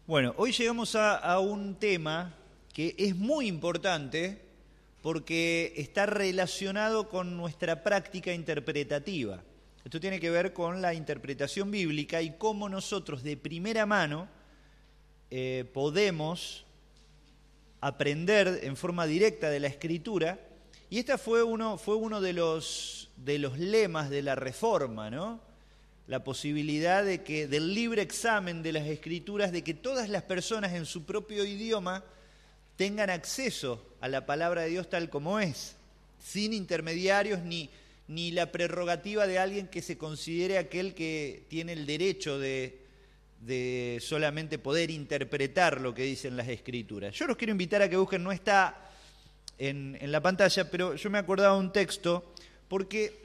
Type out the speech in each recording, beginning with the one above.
Bueno, hoy llegamos a un tema que es muy importante porque está relacionado con nuestra práctica interpretativa. Esto tiene que ver con la interpretación bíblica y cómo nosotros de primera mano podemos aprender en forma directa de la Escritura. Y este fue uno de los lemas de la Reforma, ¿no? La posibilidad de que del libre examen de las Escrituras, de que todas las personas en su propio idioma tengan acceso a la palabra de Dios tal como es, sin intermediarios ni la prerrogativa de alguien que se considere aquel que tiene el derecho de solamente poder interpretar lo que dicen las Escrituras. Yo los quiero invitar a que busquen, no está en la pantalla, pero yo me acordaba de un texto, porque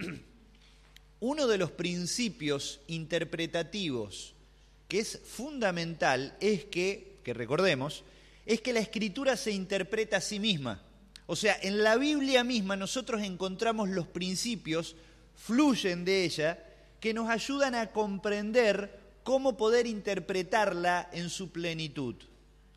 uno de los principios interpretativos que es fundamental es que recordemos, es que la Escritura se interpreta a sí misma. O sea, en la Biblia misma nosotros encontramos los principios, fluyen de ella, que nos ayudan a comprender cómo poder interpretarla en su plenitud.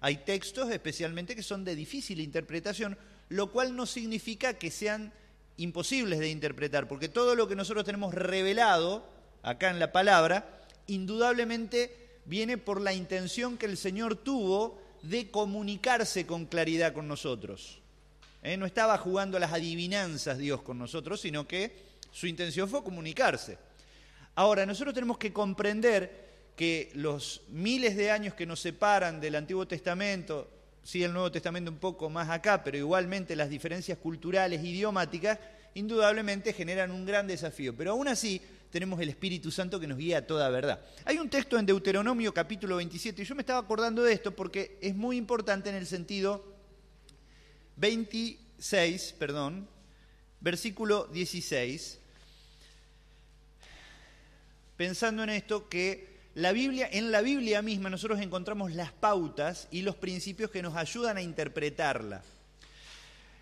Hay textos especialmente que son de difícil interpretación, lo cual no significa que sean imposibles de interpretar, porque todo lo que nosotros tenemos revelado acá en la palabra, indudablemente viene por la intención que el Señor tuvo de comunicarse con claridad con nosotros. No estaba jugando a las adivinanzas Dios con nosotros, sino que su intención fue comunicarse. Ahora, nosotros tenemos que comprender que los miles de años que nos separan del Antiguo Testamento, sí, el Nuevo Testamento un poco más acá, pero igualmente las diferencias culturales, idiomáticas, indudablemente generan un gran desafío. Pero aún así tenemos el Espíritu Santo que nos guía a toda verdad. Hay un texto en Deuteronomio capítulo 27, y yo me estaba acordando de esto porque es muy importante en el sentido 26, versículo 16, pensando en esto que en la Biblia misma nosotros encontramos las pautas y los principios que nos ayudan a interpretarla.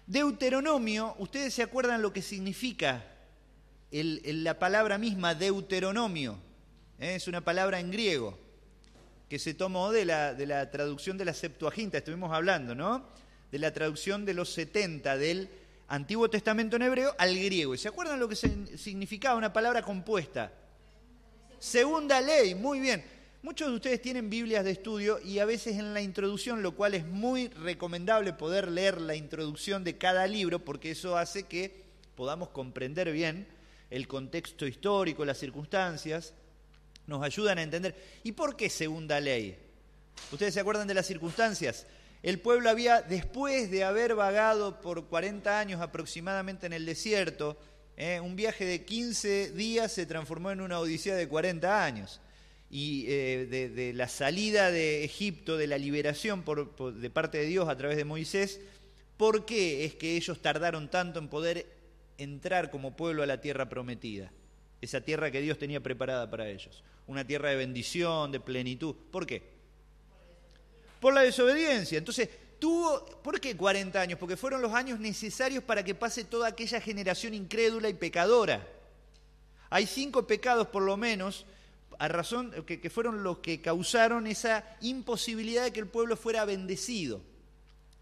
Deuteronomio, ¿ustedes se acuerdan lo que significa la palabra misma Deuteronomio? Es una palabra en griego que se tomó de la traducción de la Septuaginta, estuvimos hablando, ¿no? De la traducción de los 70 del Antiguo Testamento en hebreo al griego. ¿Y se acuerdan lo que significaba una palabra compuesta? Segunda ley, muy bien. Muchos de ustedes tienen Biblias de estudio y a veces en la introducción, lo cual es muy recomendable poder leer la introducción de cada libro, porque eso hace que podamos comprender bien el contexto histórico, las circunstancias, nos ayudan a entender. ¿Y por qué segunda ley? ¿Ustedes se acuerdan de las circunstancias? El pueblo había, después de haber vagado por 40 años aproximadamente en el desierto, un viaje de 15 días se transformó en una odisea de 40 años. Y de la salida de Egipto, de la liberación de parte de Dios a través de Moisés, ¿por qué es que ellos tardaron tanto en poder entrar como pueblo a la tierra prometida? Esa tierra que Dios tenía preparada para ellos. Una tierra de bendición, de plenitud. ¿Por qué? Por la desobediencia. Entonces, ¿por qué 40 años? Porque fueron los años necesarios para que pase toda aquella generación incrédula y pecadora. Hay 5 pecados por lo menos, a razón que fueron los que causaron esa imposibilidad de que el pueblo fuera bendecido.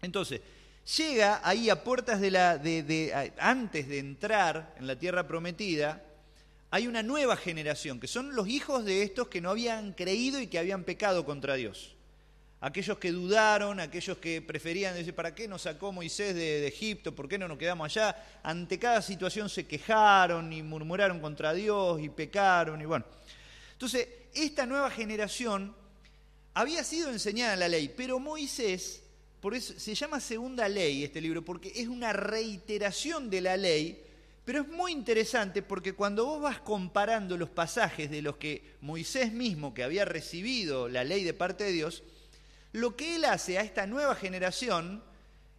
Entonces, llega ahí a puertas antes de entrar en la tierra prometida, hay una nueva generación, que son los hijos de estos que no habían creído y que habían pecado contra Dios. Aquellos que dudaron, aquellos que preferían decir, ¿para qué nos sacó Moisés de Egipto? ¿Por qué no nos quedamos allá? Ante cada situación se quejaron y murmuraron contra Dios y pecaron y bueno. Entonces, esta nueva generación había sido enseñada en la ley, pero Moisés, por eso se llama segunda ley este libro, porque es una reiteración de la ley, pero es muy interesante porque cuando vos vas comparando los pasajes de los que Moisés mismo, que había recibido la ley de parte de Dios, lo que él hace a esta nueva generación,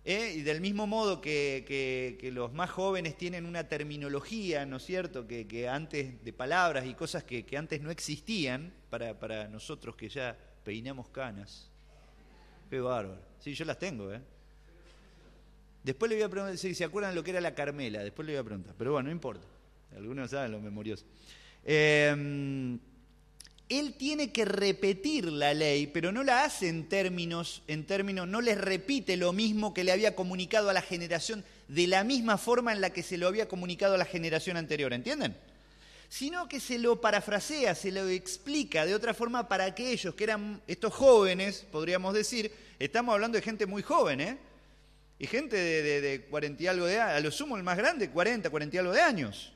y del mismo modo que los más jóvenes tienen una terminología, ¿no es cierto?, que antes de palabras y cosas que antes no existían, para nosotros que ya peinamos canas. Qué bárbaro. Sí, yo las tengo, Después le voy a preguntar si se acuerdan lo que era la Carmela, después le voy a preguntar, pero bueno, no importa. Algunos saben lo memorioso. él tiene que repetir la ley, pero no la hace en términos, no les repite lo mismo que le había comunicado a la generación, de la misma forma en la que se lo había comunicado a la generación anterior, ¿entienden? Sino que se lo parafrasea, se lo explica de otra forma para aquellos que eran estos jóvenes, podríamos decir, estamos hablando de gente muy joven, ¿eh? Y gente de 40 y algo de años, a lo sumo el más grande, 40 y algo de años.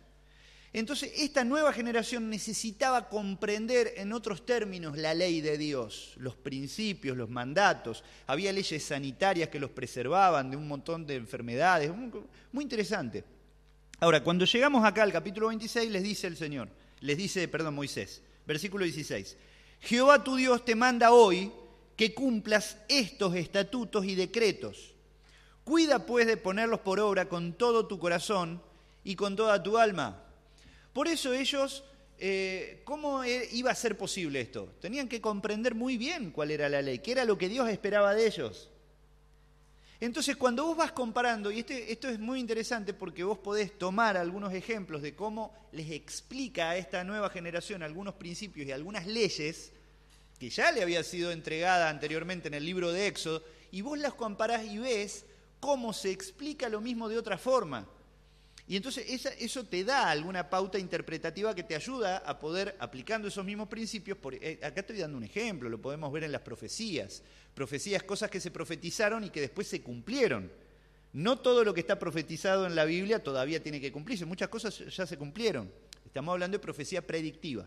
Entonces, esta nueva generación necesitaba comprender en otros términos la ley de Dios, los principios, los mandatos. Había leyes sanitarias que los preservaban de un montón de enfermedades. Muy interesante. Ahora, cuando llegamos acá al capítulo 26, les dice Moisés, versículo 16. Jehová tu Dios te manda hoy que cumplas estos estatutos y decretos. Cuida pues de ponerlos por obra con todo tu corazón y con toda tu alma. Por eso ellos, ¿cómo iba a ser posible esto? Tenían que comprender muy bien cuál era la ley, qué era lo que Dios esperaba de ellos. Entonces, cuando vos vas comparando, y esto es muy interesante porque vos podés tomar algunos ejemplos de cómo les explica a esta nueva generación algunos principios y algunas leyes que ya le había sido entregada anteriormente en el libro de Éxodo, y vos las comparás y ves cómo se explica lo mismo de otra forma. Y entonces eso te da alguna pauta interpretativa que te ayuda a poder, aplicando esos mismos principios, acá estoy dando un ejemplo, lo podemos ver en las profecías, cosas que se profetizaron y que después se cumplieron. No todo lo que está profetizado en la Biblia todavía tiene que cumplirse, muchas cosas ya se cumplieron. Estamos hablando de profecía predictiva.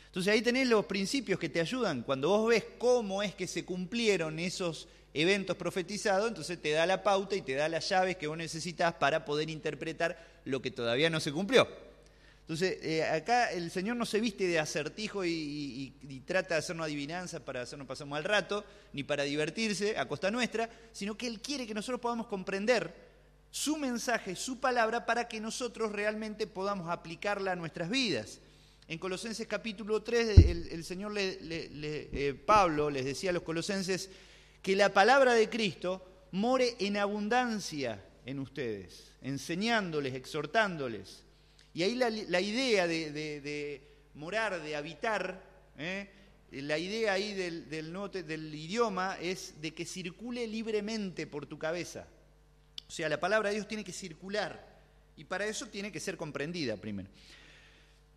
Entonces ahí tenés los principios que te ayudan. Cuando vos ves cómo es que se cumplieron esos eventos profetizados, entonces te da la pauta y te da las llaves que vos necesitas para poder interpretar lo que todavía no se cumplió. Entonces, acá el Señor no se viste de acertijo y trata de hacernos adivinanzas para hacernos pasar un mal rato, ni para divertirse a costa nuestra, sino que Él quiere que nosotros podamos comprender su mensaje, su palabra, para que nosotros realmente podamos aplicarla a nuestras vidas. En Colosenses capítulo 3, el Señor, Pablo les decía a los colosenses que la palabra de Cristo more en abundancia en ustedes, enseñándoles, exhortándoles. Y ahí la idea de morar, de habitar, la idea ahí del idioma es de que circule libremente por tu cabeza. O sea, la palabra de Dios tiene que circular y para eso tiene que ser comprendida primero.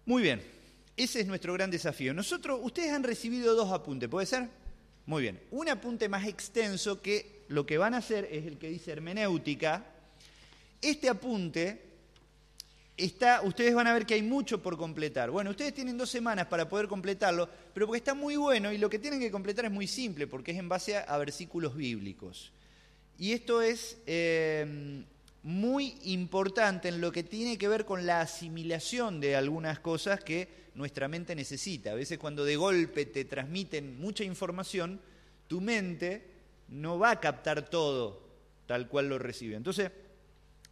Muy bien, ese es nuestro gran desafío. Ustedes han recibido 2 apuntes, ¿puede ser? Muy bien, un apunte más extenso que lo que van a hacer es el que dice hermenéutica. Este apunte ustedes van a ver que hay mucho por completar. Bueno, ustedes tienen 2 semanas para poder completarlo, pero porque está muy bueno y lo que tienen que completar es muy simple, porque es en base a versículos bíblicos. Y esto es muy importante en lo que tiene que ver con la asimilación de algunas cosas que nuestra mente necesita. A veces cuando de golpe te transmiten mucha información, tu mente no va a captar todo tal cual lo recibe. Entonces,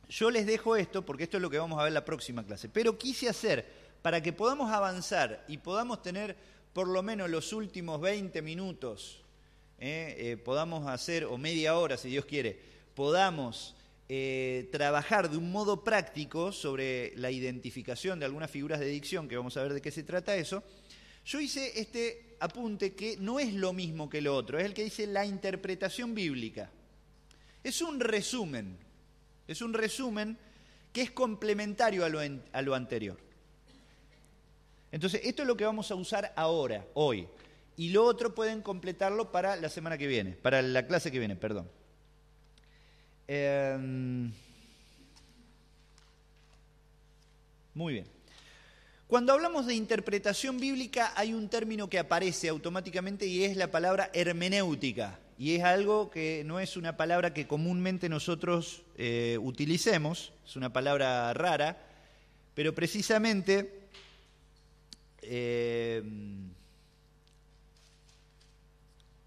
yo les dejo esto porque esto es lo que vamos a ver en la próxima clase. Pero quise hacer, para que podamos avanzar y podamos tener por lo menos los últimos 20 minutos, podamos hacer, o media hora si Dios quiere, podamos trabajar de un modo práctico sobre la identificación de algunas figuras de dicción, que vamos a ver de qué se trata eso. Yo hice este apunte que no es lo mismo que lo otro, es el que dice la interpretación bíblica. Es un resumen que es complementario a lo anterior. Entonces, esto es lo que vamos a usar ahora, hoy. Y lo otro pueden completarlo para la semana que viene, para la clase que viene, perdón. Muy bien. Cuando hablamos de interpretación bíblica hay un término que aparece automáticamente y es la palabra hermenéutica. Y es algo que no es una palabra que comúnmente nosotros utilicemos, es una palabra rara, pero precisamente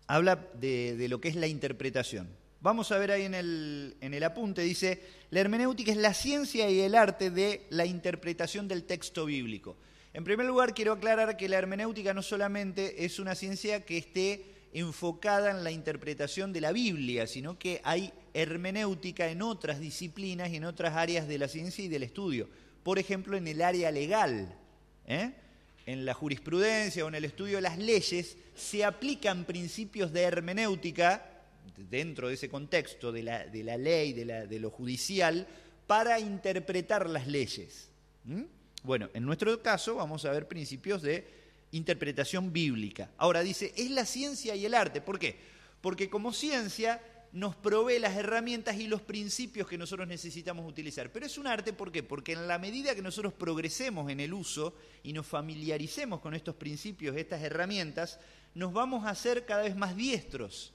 habla de lo que es la interpretación. Vamos a ver ahí en el apunte, dice, la hermenéutica es la ciencia y el arte de la interpretación del texto bíblico. En primer lugar, quiero aclarar que la hermenéutica no solamente es una ciencia que esté enfocada en la interpretación de la Biblia, sino que hay hermenéutica en otras disciplinas y en otras áreas de la ciencia y del estudio. Por ejemplo, en el área legal. en la jurisprudencia o en el estudio de las leyes se aplican principios de hermenéutica dentro de ese contexto de la ley, de lo judicial, para interpretar las leyes. Bueno, en nuestro caso vamos a ver principios de interpretación bíblica. Ahora dice, es la ciencia y el arte. ¿Por qué? Porque como ciencia nos provee las herramientas y los principios que nosotros necesitamos utilizar. Pero es un arte, ¿por qué? Porque en la medida que nosotros progresemos en el uso y nos familiaricemos con estos principios, estas herramientas, nos vamos a hacer cada vez más diestros.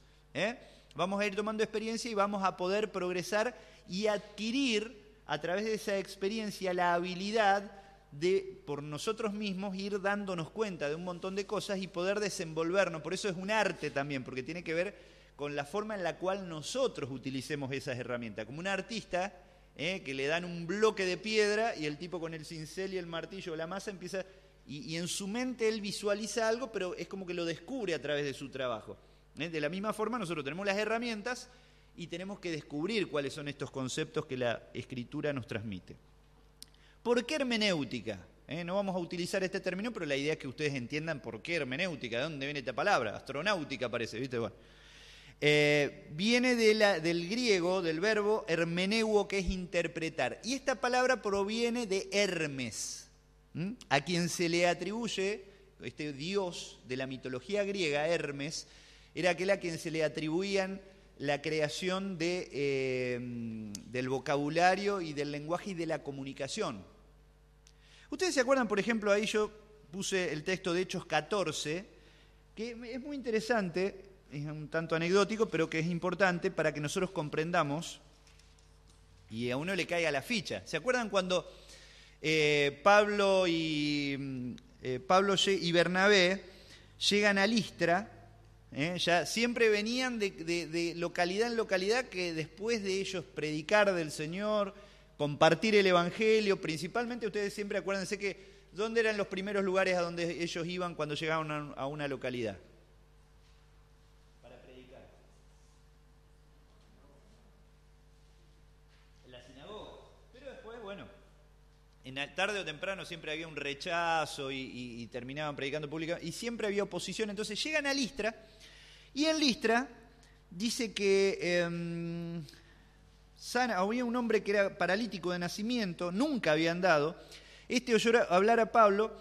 Vamos a ir tomando experiencia y vamos a poder progresar y adquirir a través de esa experiencia la habilidad de, por nosotros mismos, ir dándonos cuenta de un montón de cosas y poder desenvolvernos. Por eso es un arte también, porque tiene que ver con la forma en la cual nosotros utilicemos esas herramientas. Como un artista que le dan un bloque de piedra y el tipo con el cincel y el martillo o la masa empieza, y en su mente él visualiza algo, pero es como que lo descubre a través de su trabajo. De la misma forma nosotros tenemos las herramientas y tenemos que descubrir cuáles son estos conceptos que la Escritura nos transmite. ¿Por qué hermenéutica? No vamos a utilizar este término, pero la idea es que ustedes entiendan por qué hermenéutica, de dónde viene esta palabra. Astronáutica parece, ¿viste? Bueno. Viene del griego, del verbo hermeneuo, que es interpretar. Y esta palabra proviene de Hermes, a quien se le atribuye, este dios de la mitología griega, Hermes, era aquel a quien se le atribuían la creación del vocabulario y del lenguaje y de la comunicación. Ustedes se acuerdan, por ejemplo, ahí yo puse el texto de Hechos 14, que es muy interesante, es un tanto anecdótico, pero que es importante para que nosotros comprendamos y a uno le caiga la ficha. ¿Se acuerdan cuando Pablo y Bernabé llegan a Listra? Ya siempre venían de localidad en localidad, que después de ellos predicar del Señor, compartir el Evangelio, principalmente ustedes siempre acuérdense que ¿dónde eran los primeros lugares a donde ellos iban cuando llegaban a una localidad? Para predicar. En la sinagoga. Pero después, bueno, tarde o temprano siempre había un rechazo y terminaban predicando públicamente, y siempre había oposición. Entonces llegan a Listra, y en Listra dice que había un hombre que era paralítico de nacimiento, nunca había andado. Este oyó hablar a Pablo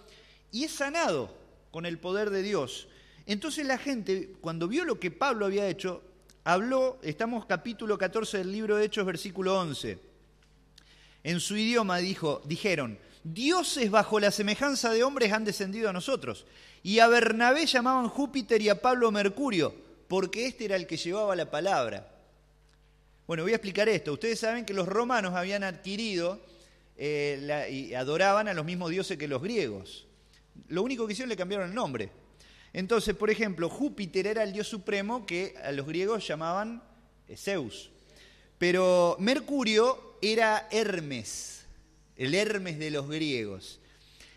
y es sanado con el poder de Dios. Entonces la gente, cuando vio lo que Pablo había hecho, habló, estamos capítulo 14 del libro de Hechos, versículo 11. En su idioma dijeron, dioses bajo la semejanza de hombres han descendido a nosotros. Y a Bernabé llamaban Júpiter y a Pablo Mercurio, porque este era el que llevaba la palabra. Bueno, voy a explicar esto. Ustedes saben que los romanos habían adquirido y adoraban a los mismos dioses que los griegos. Lo único que hicieron, le cambiaron el nombre. Entonces, por ejemplo, Júpiter era el dios supremo que a los griegos llamaban Zeus. Pero Mercurio era Hermes, el Hermes de los griegos.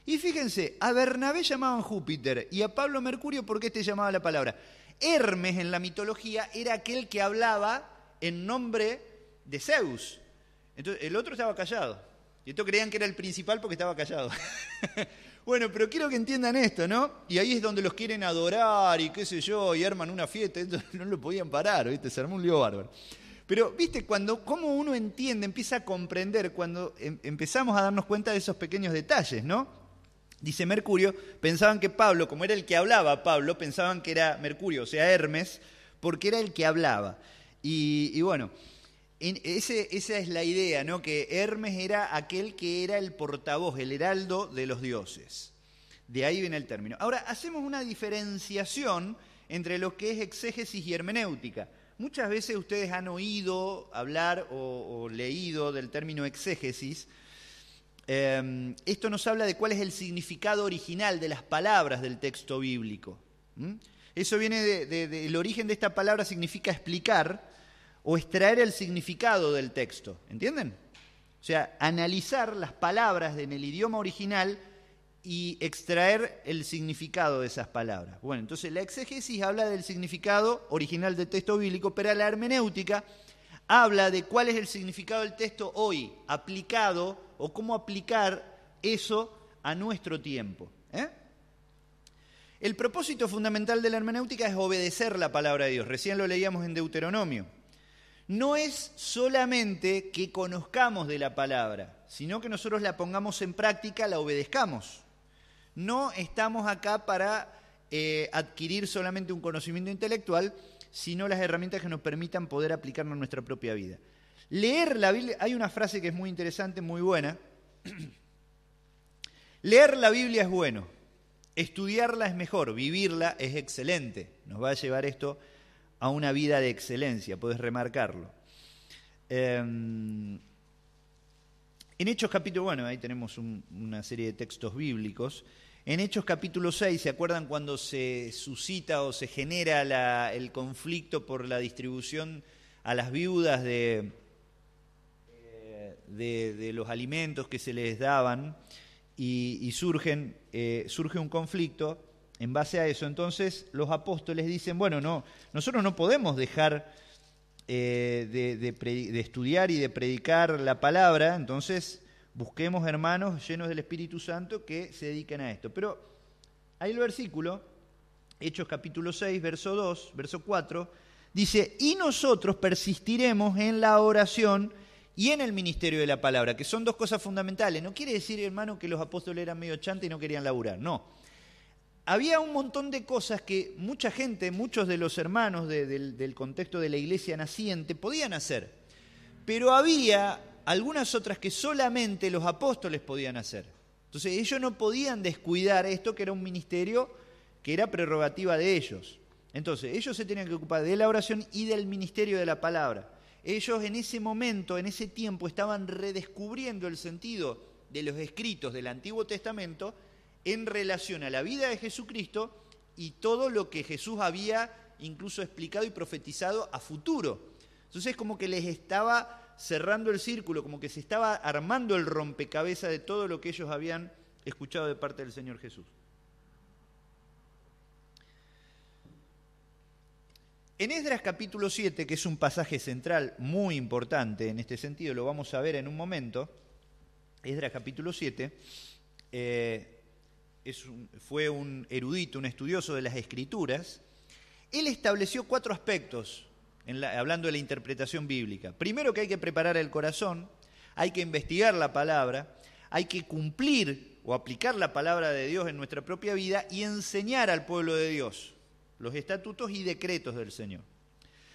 Y fíjense, a Bernabé llamaban Júpiter y a Pablo Mercurio porque este llamaba la palabra. Hermes en la mitología era aquel que hablaba en nombre de Zeus. Entonces el otro estaba callado. Y estos creían que era el principal porque estaba callado. Bueno, pero quiero que entiendan esto, ¿no? Y ahí es donde los quieren adorar y qué sé yo, y arman una fiesta. Entonces no lo podían parar, ¿viste? Se armó un lío bárbaro. Pero, ¿viste? Cómo uno entiende, empieza a comprender, cuando empezamos a darnos cuenta de esos pequeños detalles, ¿no? Dice Mercurio, pensaban que Pablo, como era el que hablaba, Pablo, pensaban que era Mercurio, o sea, Hermes, porque era el que hablaba. Y bueno, esa es la idea, ¿no? Que Hermes era aquel que era el portavoz, el heraldo de los dioses. De ahí viene el término. Ahora, hacemos una diferenciación entre lo que es exégesis y hermenéutica. Muchas veces ustedes han oído hablar o leído del término exégesis. Esto nos habla de cuál es el significado original de las palabras del texto bíblico. Eso viene del origen de esta palabra, significa explicar o extraer el significado del texto. ¿Entienden? O sea, analizar las palabras en el idioma original y extraer el significado de esas palabras. Bueno, entonces la exégesis habla del significado original del texto bíblico, pero la hermenéutica habla de cuál es el significado del texto hoy, aplicado, o cómo aplicar eso a nuestro tiempo. El propósito fundamental de la hermenéutica es obedecer la palabra de Dios. Recién lo leíamos en Deuteronomio. No es solamente que conozcamos de la palabra, sino que nosotros la pongamos en práctica, la obedezcamos. No estamos acá para adquirir solamente un conocimiento intelectual, sino las herramientas que nos permitan poder aplicarlo en nuestra propia vida. Leer la Biblia, hay una frase que es muy interesante, muy buena. Leer la Biblia es bueno, estudiarla es mejor, vivirla es excelente. Nos va a llevar esto a una vida de excelencia, podés remarcarlo. En Hechos capítulo, bueno, ahí tenemos una serie de textos bíblicos. En Hechos capítulo 6, ¿se acuerdan cuando se suscita o se genera el conflicto por la distribución a las viudas de los alimentos que se les daban y surge un conflicto? En base a eso, entonces, los apóstoles dicen, bueno, no, nosotros no podemos dejar de estudiar y de predicar la palabra, entonces busquemos hermanos llenos del Espíritu Santo que se dediquen a esto. Pero hay el versículo, Hechos capítulo 6, verso 2, verso 4, dice, y nosotros persistiremos en la oración y en el ministerio de la palabra, que son dos cosas fundamentales. No quiere decir, hermano, que los apóstoles eran medio chantes y no querían laburar, no. Había un montón de cosas que mucha gente, muchos de los hermanos del contexto de la iglesia naciente podían hacer, pero había algunas otras que solamente los apóstoles podían hacer. Entonces ellos no podían descuidar esto, que era un ministerio que era prerrogativa de ellos. Entonces ellos se tenían que ocupar de la oración y del ministerio de la palabra. Ellos en ese momento, en ese tiempo, estaban redescubriendo el sentido de los escritos del Antiguo Testamento en relación a la vida de Jesucristo y todo lo que Jesús había incluso explicado y profetizado a futuro. Entonces como que les estaba cerrando el círculo, como que se estaba armando el rompecabezas de todo lo que ellos habían escuchado de parte del Señor Jesús. En Esdras capítulo 7, que es un pasaje central muy importante en este sentido, lo vamos a ver en un momento, Esdras capítulo 7, fue un erudito, un estudioso de las Escrituras. Él estableció 4 aspectos, hablando de la interpretación bíblica. Primero, que hay que preparar el corazón, hay que investigar la palabra, hay que cumplir o aplicar la palabra de Dios en nuestra propia vida y enseñar al pueblo de Dios los estatutos y decretos del Señor.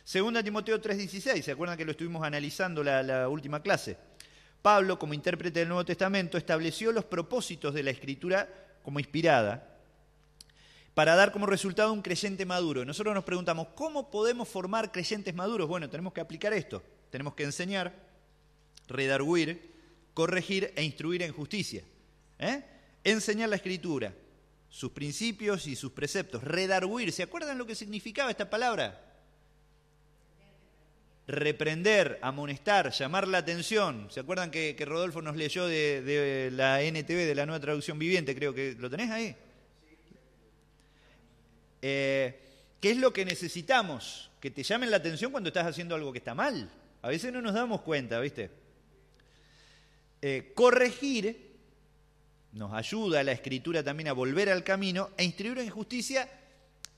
2 Timoteo 3:16, ¿se acuerdan que lo estuvimos analizando la última clase? Pablo, como intérprete del Nuevo Testamento, estableció los propósitos de la Escritura como inspirada, para dar como resultado un creyente maduro. Nosotros nos preguntamos, ¿cómo podemos formar creyentes maduros? Bueno, tenemos que aplicar esto. Tenemos que enseñar, redarguir, corregir e instruir en justicia. Enseñar la Escritura, sus principios y sus preceptos. Redarguir, ¿se acuerdan lo que significaba esta palabra? Reprender, amonestar, llamar la atención. ¿Se acuerdan que Rodolfo nos leyó de la NTV, de la Nueva Traducción Viviente? Creo que lo tenés ahí. ¿Qué es lo que necesitamos? Que te llamen la atención cuando estás haciendo algo que está mal. A veces no nos damos cuenta, ¿viste? Corregir nos ayuda a la Escritura también a volver al camino e instruir en justicia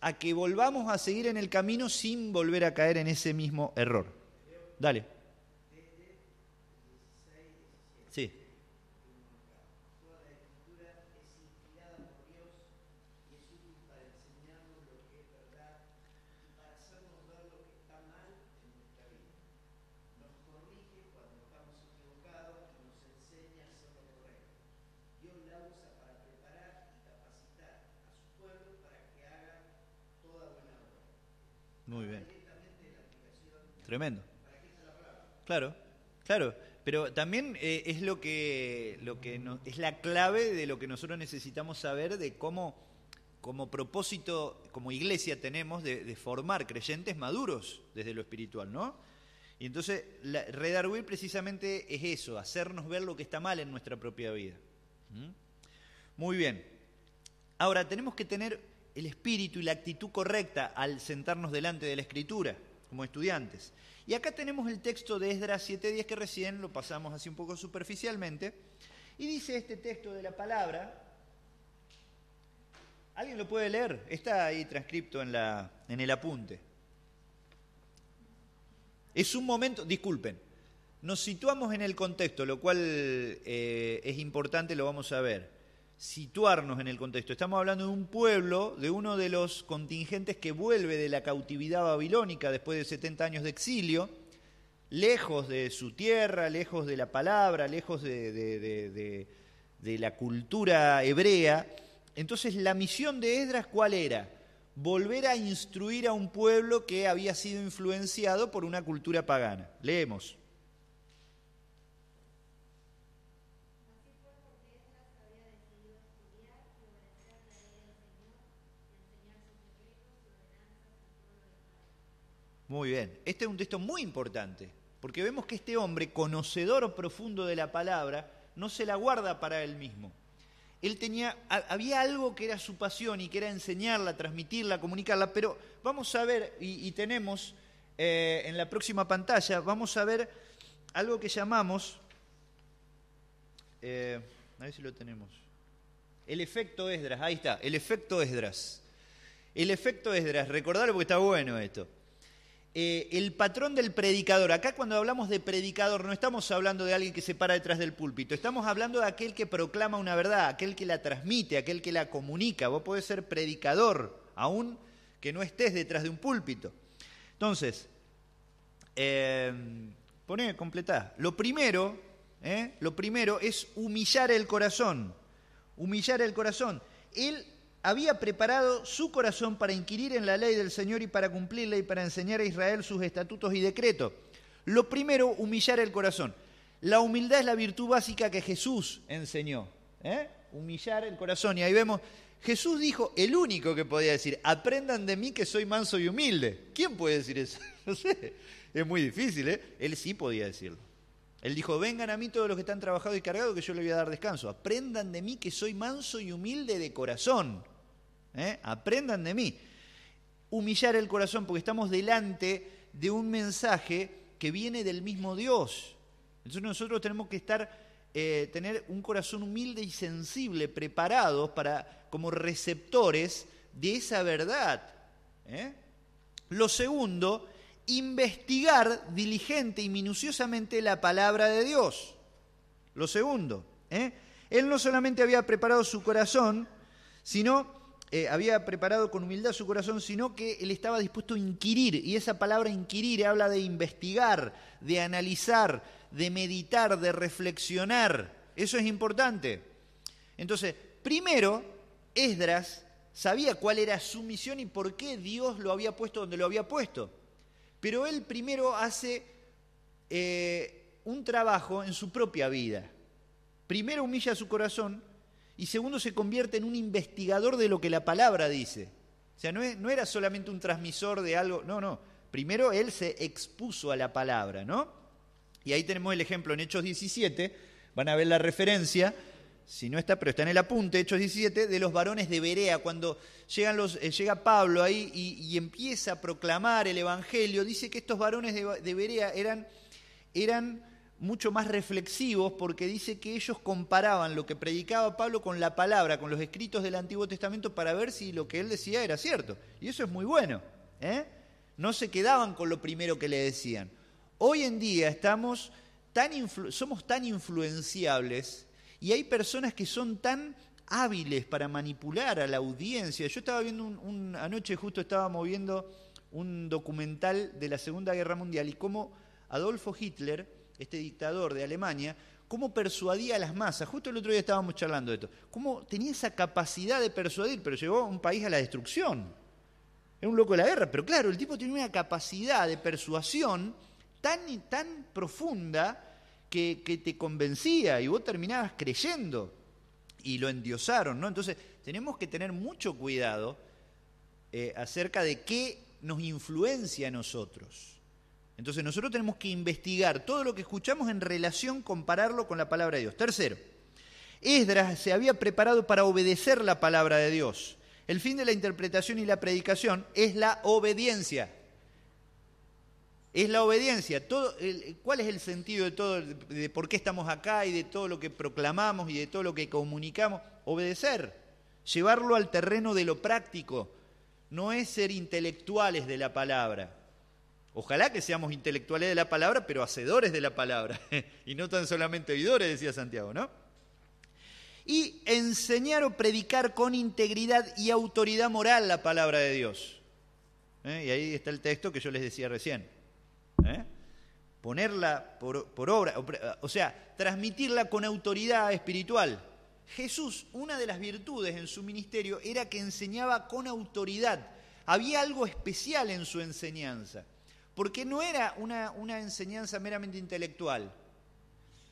a que volvamos a seguir en el camino sin volver a caer en ese mismo error. Dale. Sí. Toda la Escritura es inspirada por Dios y es útil para enseñarnos lo que es verdad y para hacernos ver lo que está mal en nuestra vida. Nos corrige cuando estamos equivocados y nos enseña a hacer lo correcto. Dios la usa para preparar y capacitar a su pueblo para que haga toda buena obra. Muy bien. Tremendo. Claro, claro, pero también es es la clave de lo que nosotros necesitamos saber de cómo, como propósito, como iglesia tenemos de formar creyentes maduros desde lo espiritual, ¿no? Y entonces, redarguir precisamente es eso, hacernos ver lo que está mal en nuestra propia vida. Muy bien. Ahora, tenemos que tener el espíritu y la actitud correcta al sentarnos delante de la Escritura, como estudiantes. Y acá tenemos el texto de Esdras 7:10 que recién lo pasamos así un poco superficialmente. Y dice este texto de la palabra, ¿Alguien lo puede leer? Está ahí transcripto en el apunte. Es un momento, disculpen, nos situamos en el contexto, lo cual es importante, lo vamos a ver. Situarnos en el contexto. Estamos hablando de un pueblo, de uno de los contingentes que vuelve de la cautividad babilónica después de 70 años de exilio, lejos de su tierra, lejos de la palabra, lejos de la cultura hebrea. Entonces, la misión de Esdras, ¿cuál era? Volver a instruir a un pueblo que había sido influenciado por una cultura pagana. Leemos. Muy bien. Este es un texto muy importante, porque vemos que este hombre, conocedor profundo de la palabra, no se la guarda para él mismo. Había algo que era su pasión y que era enseñarla, transmitirla, comunicarla, pero vamos a ver, y tenemos en la próxima pantalla, vamos a ver algo que llamamos, a ver si lo tenemos, el efecto Esdras. Ahí está, el efecto Esdras. El efecto Esdras, recordadlo porque está bueno esto. El patrón del predicador. Acá cuando hablamos de predicador no estamos hablando de alguien que se para detrás del púlpito, estamos hablando de aquel que proclama una verdad, aquel que la transmite, aquel que la comunica. Vos podés ser predicador, aún que no estés detrás de un púlpito. Entonces, completá. Lo primero es humillar el corazón. Humillar el corazón. Él había preparado su corazón para inquirir en la ley del Señor y para cumplirla y para enseñar a Israel sus estatutos y decretos. Lo primero, humillar el corazón. La humildad es la virtud básica que Jesús enseñó. Humillar el corazón. Y ahí vemos, Jesús dijo, el único que podía decir, aprendan de mí que soy manso y humilde. ¿Quién puede decir eso? No sé, es muy difícil, ¿eh? Él sí podía decirlo. Él dijo, vengan a mí todos los que están trabajados y cargados, que yo les voy a dar descanso. Aprendan de mí que soy manso y humilde de corazón. Aprendan de mí. Humillar el corazón, porque estamos delante de un mensaje que viene del mismo Dios. Entonces nosotros tenemos que tener un corazón humilde y sensible, preparados como receptores de esa verdad. Lo segundo, investigar diligente y minuciosamente la palabra de Dios. Lo segundo, él no solamente había preparado su corazón, había preparado con humildad su corazón, sino que él estaba dispuesto a inquirir, y esa palabra inquirir habla de investigar, de analizar, de meditar, de reflexionar. Eso es importante. Entonces, primero, Esdras sabía cuál era su misión y por qué Dios lo había puesto donde lo había puesto. Pero él primero hace un trabajo en su propia vida. Primero humilla su corazón y segundo se convierte en un investigador de lo que la palabra dice. O sea, no era solamente un transmisor de algo, no. Primero él se expuso a la palabra, ¿no? Y ahí tenemos el ejemplo en Hechos 17, van a ver la referencia, si no está, pero está en el apunte, Hechos 17, de los varones de Berea, cuando llega Pablo ahí y empieza a proclamar el Evangelio. Dice que estos varones de Berea eran mucho más reflexivos, porque dice que ellos comparaban lo que predicaba Pablo con la palabra, con los escritos del Antiguo Testamento, para ver si lo que él decía era cierto. Y eso es muy bueno. No se quedaban con lo primero que le decían. Hoy en día somos tan influenciables, y hay personas que son tan hábiles para manipular a la audiencia. Yo estaba viendo anoche justo estábamos viendo un documental de la Segunda Guerra Mundial y cómo Adolfo Hitler, este dictador de Alemania, cómo persuadía a las masas. Justo el otro día estábamos charlando de esto. Cómo tenía esa capacidad de persuadir, pero llevó a un país a la destrucción. Era un loco de la guerra, pero claro, el tipo tenía una capacidad de persuasión tan profunda que te convencía y vos terminabas creyendo y lo endiosaron, ¿no? Entonces tenemos que tener mucho cuidado acerca de qué nos influencia a nosotros. Entonces nosotros tenemos que investigar todo lo que escuchamos en relación, compararlo con la palabra de Dios. Tercero, Esdras se había preparado para obedecer la palabra de Dios. El fin de la interpretación y la predicación es la obediencia. Es la obediencia. ¿Cuál es el sentido de todo, de por qué estamos acá y de todo lo que proclamamos y de todo lo que comunicamos? Obedecer. llevarlo al terreno de lo práctico. No es ser intelectuales de la palabra. Ojalá que seamos intelectuales de la palabra, pero hacedores de la palabra, y no tan solamente oidores, decía Santiago, ¿no? Y enseñar o predicar con integridad y autoridad moral la palabra de Dios. Y ahí está el texto que yo les decía recién. Ponerla por obra, o sea, transmitirla con autoridad espiritual. Jesús, una de las virtudes en su ministerio era que enseñaba con autoridad. Había algo especial en su enseñanza, porque no era una enseñanza meramente intelectual.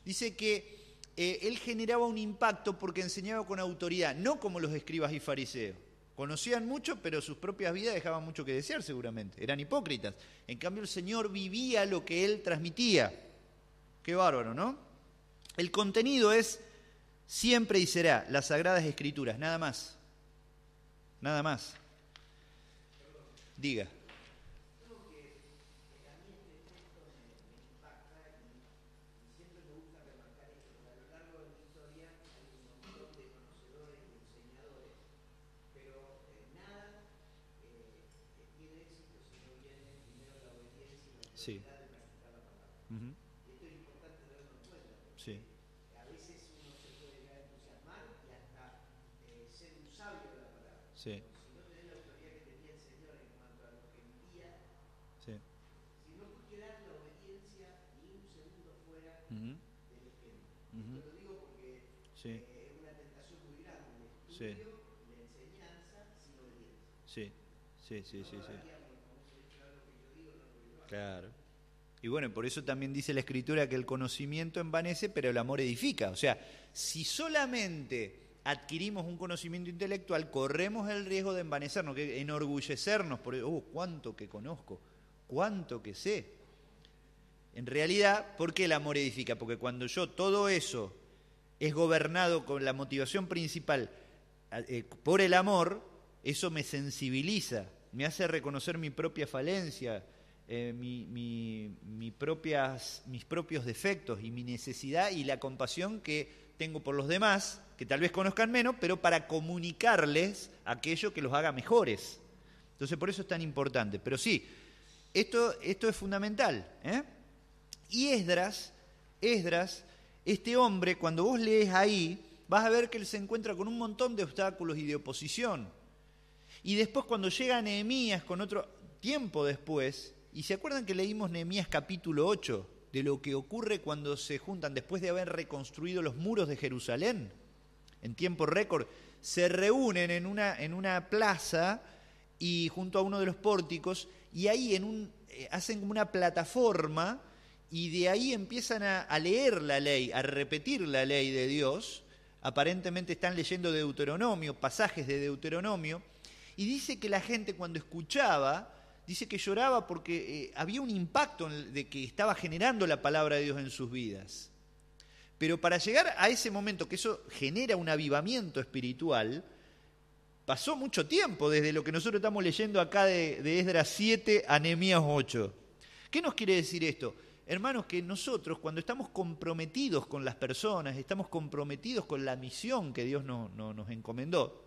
Dice que él generaba un impacto porque enseñaba con autoridad, no como los escribas y fariseos. Conocían mucho, pero sus propias vidas dejaban mucho que desear seguramente. Eran hipócritas. En cambio, el Señor vivía lo que Él transmitía. Qué bárbaro, ¿no? El contenido es siempre y será las Sagradas Escrituras, nada más. Nada más. Diga. Sí. Uh-huh. Esto es importante tenerlo en cuenta, porque sí. a veces uno se puede llegar a entusiasmar y hasta ser un sabio de la palabra. Sí. Si no tenés la autoridad que tenía el Señor en cuanto a lo que envía, Sí. si no quedás la obediencia ni un segundo fuera Uh-huh. del esquema. Uh-huh. Esto lo digo porque Sí. es una tentación muy grande. El Sí. estudio, la enseñanza sin obediencia. Sí. Sí, sí, sí, sí. No, Claro. Y bueno, por eso también dice la Escritura que el conocimiento envanece, pero el amor edifica. O sea, si solamente adquirimos un conocimiento intelectual, corremos el riesgo de envanecernos, de enorgullecernos por cuánto que conozco, cuánto que sé. En realidad, ¿por qué el amor edifica? Porque cuando yo todo eso es gobernado con la motivación principal por el amor, eso me sensibiliza, me hace reconocer mi propia falencia, mis propios defectos y mi necesidad y la compasión que tengo por los demás, que tal vez conozcan menos, pero para comunicarles aquello que los haga mejores. Entonces, por eso es tan importante. Pero sí, esto es fundamental. Y Esdras, este hombre, cuando vos lees ahí, vas a ver que él se encuentra con un montón de obstáculos y de oposición. Y después cuando llega Nehemías, con otro tiempo después, y se acuerdan que leímos Nehemías capítulo 8, de lo que ocurre cuando se juntan, después de haber reconstruido los muros de Jerusalén, en tiempo récord, se reúnen en una plaza y junto a uno de los pórticos, y ahí hacen como una plataforma, y de ahí empiezan a leer la ley, a repetir la ley de Dios. Aparentemente están leyendo Deuteronomio, pasajes de Deuteronomio, y dice que la gente cuando escuchaba, dice que lloraba porque había un impacto de que estaba generando la palabra de Dios en sus vidas. Pero para llegar a ese momento, que eso genera un avivamiento espiritual, pasó mucho tiempo desde lo que nosotros estamos leyendo acá de Esdras 7 a Nehemías 8. ¿Qué nos quiere decir esto? Hermanos, que nosotros cuando estamos comprometidos con las personas, estamos comprometidos con la misión que Dios nos encomendó,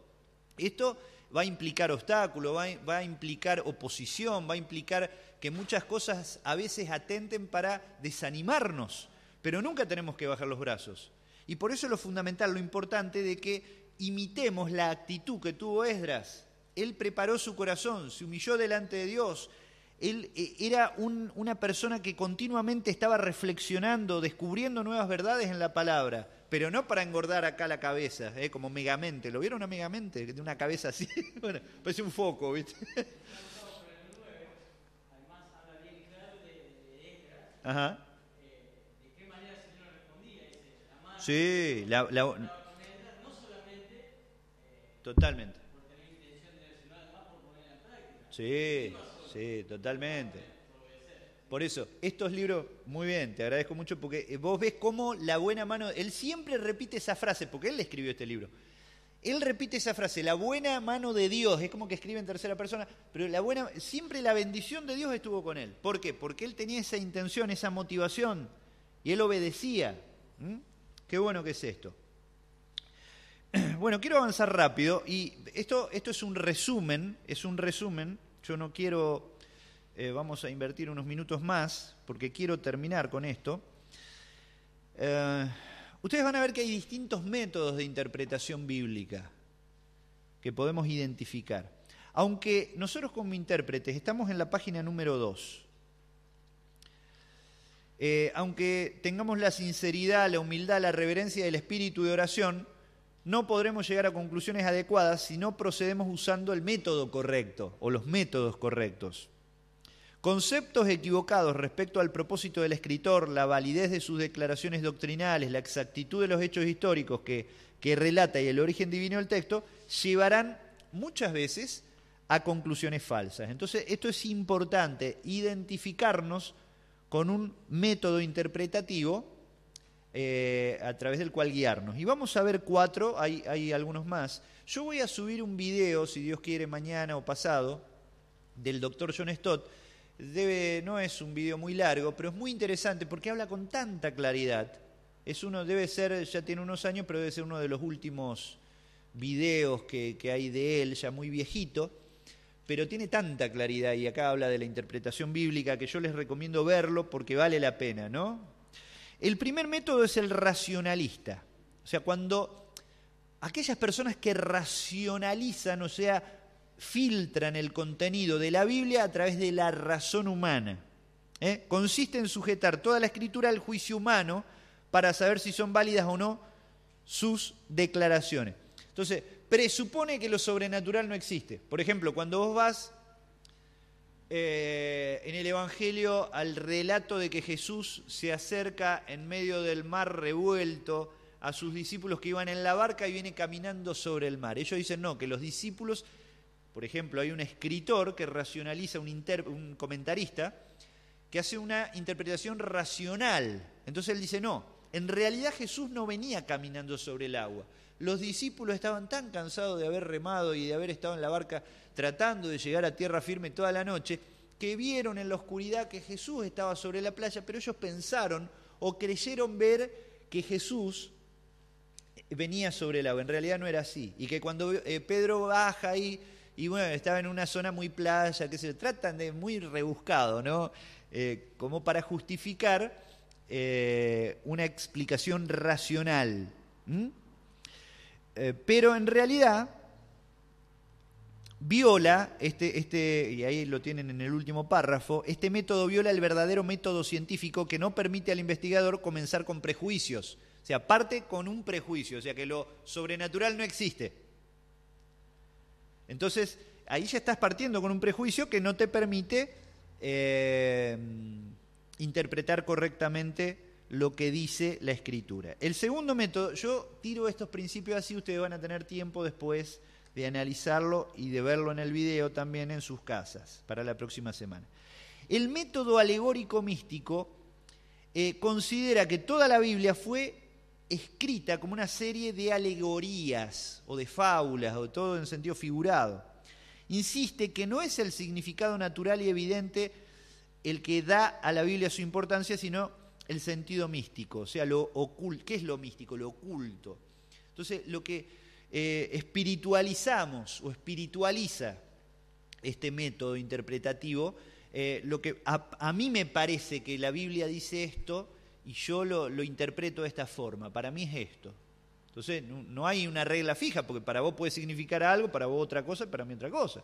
esto va a implicar obstáculos, va a implicar oposición, va a implicar que muchas cosas a veces atenten para desanimarnos, pero nunca tenemos que bajar los brazos. Y por eso es lo fundamental, lo importante de que imitemos la actitud que tuvo Esdras. Él preparó su corazón, se humilló delante de Dios. Él era una persona que continuamente estaba reflexionando, descubriendo nuevas verdades en la palabra, pero no para engordar acá la cabeza, como Megamente. ¿Lo vieron una Megamente? Que tiene una cabeza así, bueno, parece un foco, ¿viste? Además habla bien y claro de Esdras, Ajá. de qué manera el Señor respondía. Dice, la madre Sí, hablaba con Esdras, no solamente totalmente. por tener intención de sino además por ponerla en práctica. Sí, sí, totalmente. Por eso, estos libros, muy bien, te agradezco mucho porque vos ves cómo la buena mano, él siempre repite esa frase, porque él escribió este libro. Él repite esa frase, la buena mano de Dios, es como que escribe en tercera persona, pero siempre la bendición de Dios estuvo con él. ¿Por qué? Porque él tenía esa intención, esa motivación, y él obedecía. Qué bueno que es esto. Bueno, quiero avanzar rápido y esto es un resumen, yo no quiero, vamos a invertir unos minutos más porque quiero terminar con esto. Ustedes van a ver que hay distintos métodos de interpretación bíblica que podemos identificar. Aunque nosotros como intérpretes estamos en la página número 2, aunque tengamos la sinceridad, la humildad, la reverencia del espíritu de oración, no podremos llegar a conclusiones adecuadas si no procedemos usando el método correcto o los métodos correctos. Conceptos equivocados respecto al propósito del escritor, la validez de sus declaraciones doctrinales, la exactitud de los hechos históricos que relata y el origen divino del texto, llevarán muchas veces a conclusiones falsas. Entonces, esto es importante, identificarnos con un método interpretativo a través del cual guiarnos. Y vamos a ver 4, hay algunos más. Yo voy a subir un video, si Dios quiere, mañana o pasado, del doctor John Stott. No es un video muy largo, pero es muy interesante porque habla con tanta claridad. Debe ser, ya tiene unos años, pero debe ser uno de los últimos videos que hay de él, ya muy viejito, pero tiene tanta claridad, y acá habla de la interpretación bíblica, que yo les recomiendo verlo porque vale la pena, ¿no? El primer método es el racionalista, o sea, cuando aquellas personas que racionalizan, o sea, filtran el contenido de la Biblia a través de la razón humana. Consiste en sujetar toda la escritura al juicio humano para saber si son válidas o no sus declaraciones. Entonces, presupone que lo sobrenatural no existe. Por ejemplo, cuando vos vas en el Evangelio al relato de que Jesús se acerca en medio del mar revuelto a sus discípulos que iban en la barca y viene caminando sobre el mar. Ellos dicen no, que los discípulos, por ejemplo, hay un escritor que racionaliza, un comentarista, que hace una interpretación racional. Entonces él dice no, en realidad Jesús no venía caminando sobre el agua. Los discípulos estaban tan cansados de haber remado y de haber estado en la barca tratando de llegar a tierra firme toda la noche, que vieron en la oscuridad que Jesús estaba sobre la playa, pero ellos pensaron o creyeron ver que Jesús venía sobre el agua. En realidad no era así. Y que cuando Pedro baja ahí, y bueno, estaba en una zona muy playa, que se tratan de muy rebuscado, ¿no? Como para justificar una explicación racional. Pero en realidad viola, y ahí lo tienen en el último párrafo, este método viola el verdadero método científico que no permite al investigador comenzar con prejuicios. O sea, parte con un prejuicio, o sea que lo sobrenatural no existe. Entonces, ahí ya estás partiendo con un prejuicio que no te permite interpretar correctamente lo que dice la Escritura. El segundo método, yo tiro estos principios así, ustedes van a tener tiempo después de analizarlo y de verlo en el video también en sus casas para la próxima semana. El método alegórico místico considera que toda la Biblia fue escrita como una serie de alegorías o de fábulas, o todo en sentido figurado. Insiste que no es el significado natural y evidente el que da a la Biblia su importancia, sino el sentido místico, o sea, lo oculto. ¿Qué es lo místico? Lo oculto. Entonces, lo que espiritualizamos o espiritualiza este método interpretativo, lo que a mí me parece que la Biblia dice esto y yo lo interpreto de esta forma, para mí es esto. Entonces, no hay una regla fija, porque para vos puede significar algo, para vos otra cosa y para mí otra cosa.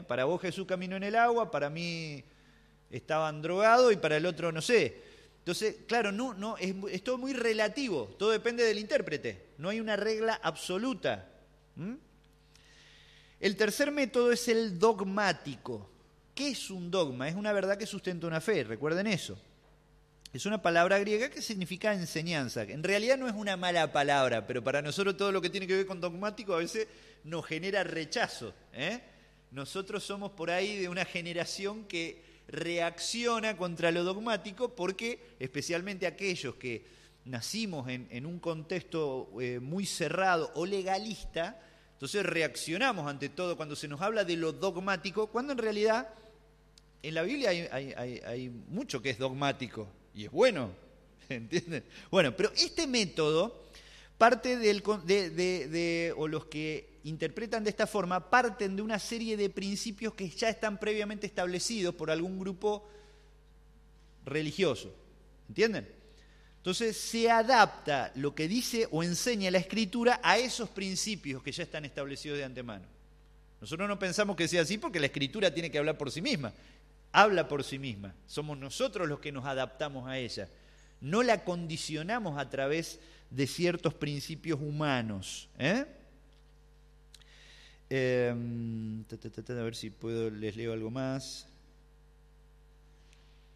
Para vos Jesús caminó en el agua, para mí estaban drogados y para el otro no sé. Entonces, claro, es todo muy relativo, todo depende del intérprete, no hay una regla absoluta. El tercer método es el dogmático. ¿Qué es un dogma? Es una verdad que sustenta una fe, recuerden eso. Es una palabra griega que significa enseñanza. En realidad no es una mala palabra, pero para nosotros todo lo que tiene que ver con dogmático a veces nos genera rechazo. Nosotros somos por ahí de una generación que reacciona contra lo dogmático porque especialmente aquellos que nacimos en un contexto muy cerrado o legalista, entonces reaccionamos ante todo cuando se nos habla de lo dogmático, cuando en realidad en la Biblia hay mucho que es dogmático y es bueno, ¿entienden? Bueno, pero este método parte o los que interpretan de esta forma, parten de una serie de principios que ya están previamente establecidos por algún grupo religioso. ¿Entienden? Entonces se adapta lo que dice o enseña la Escritura a esos principios que ya están establecidos de antemano. Nosotros no pensamos que sea así porque la Escritura tiene que hablar por sí misma. Habla por sí misma. Somos nosotros los que nos adaptamos a ella. No la condicionamos a través de ciertos principios humanos. A ver si les leo algo más.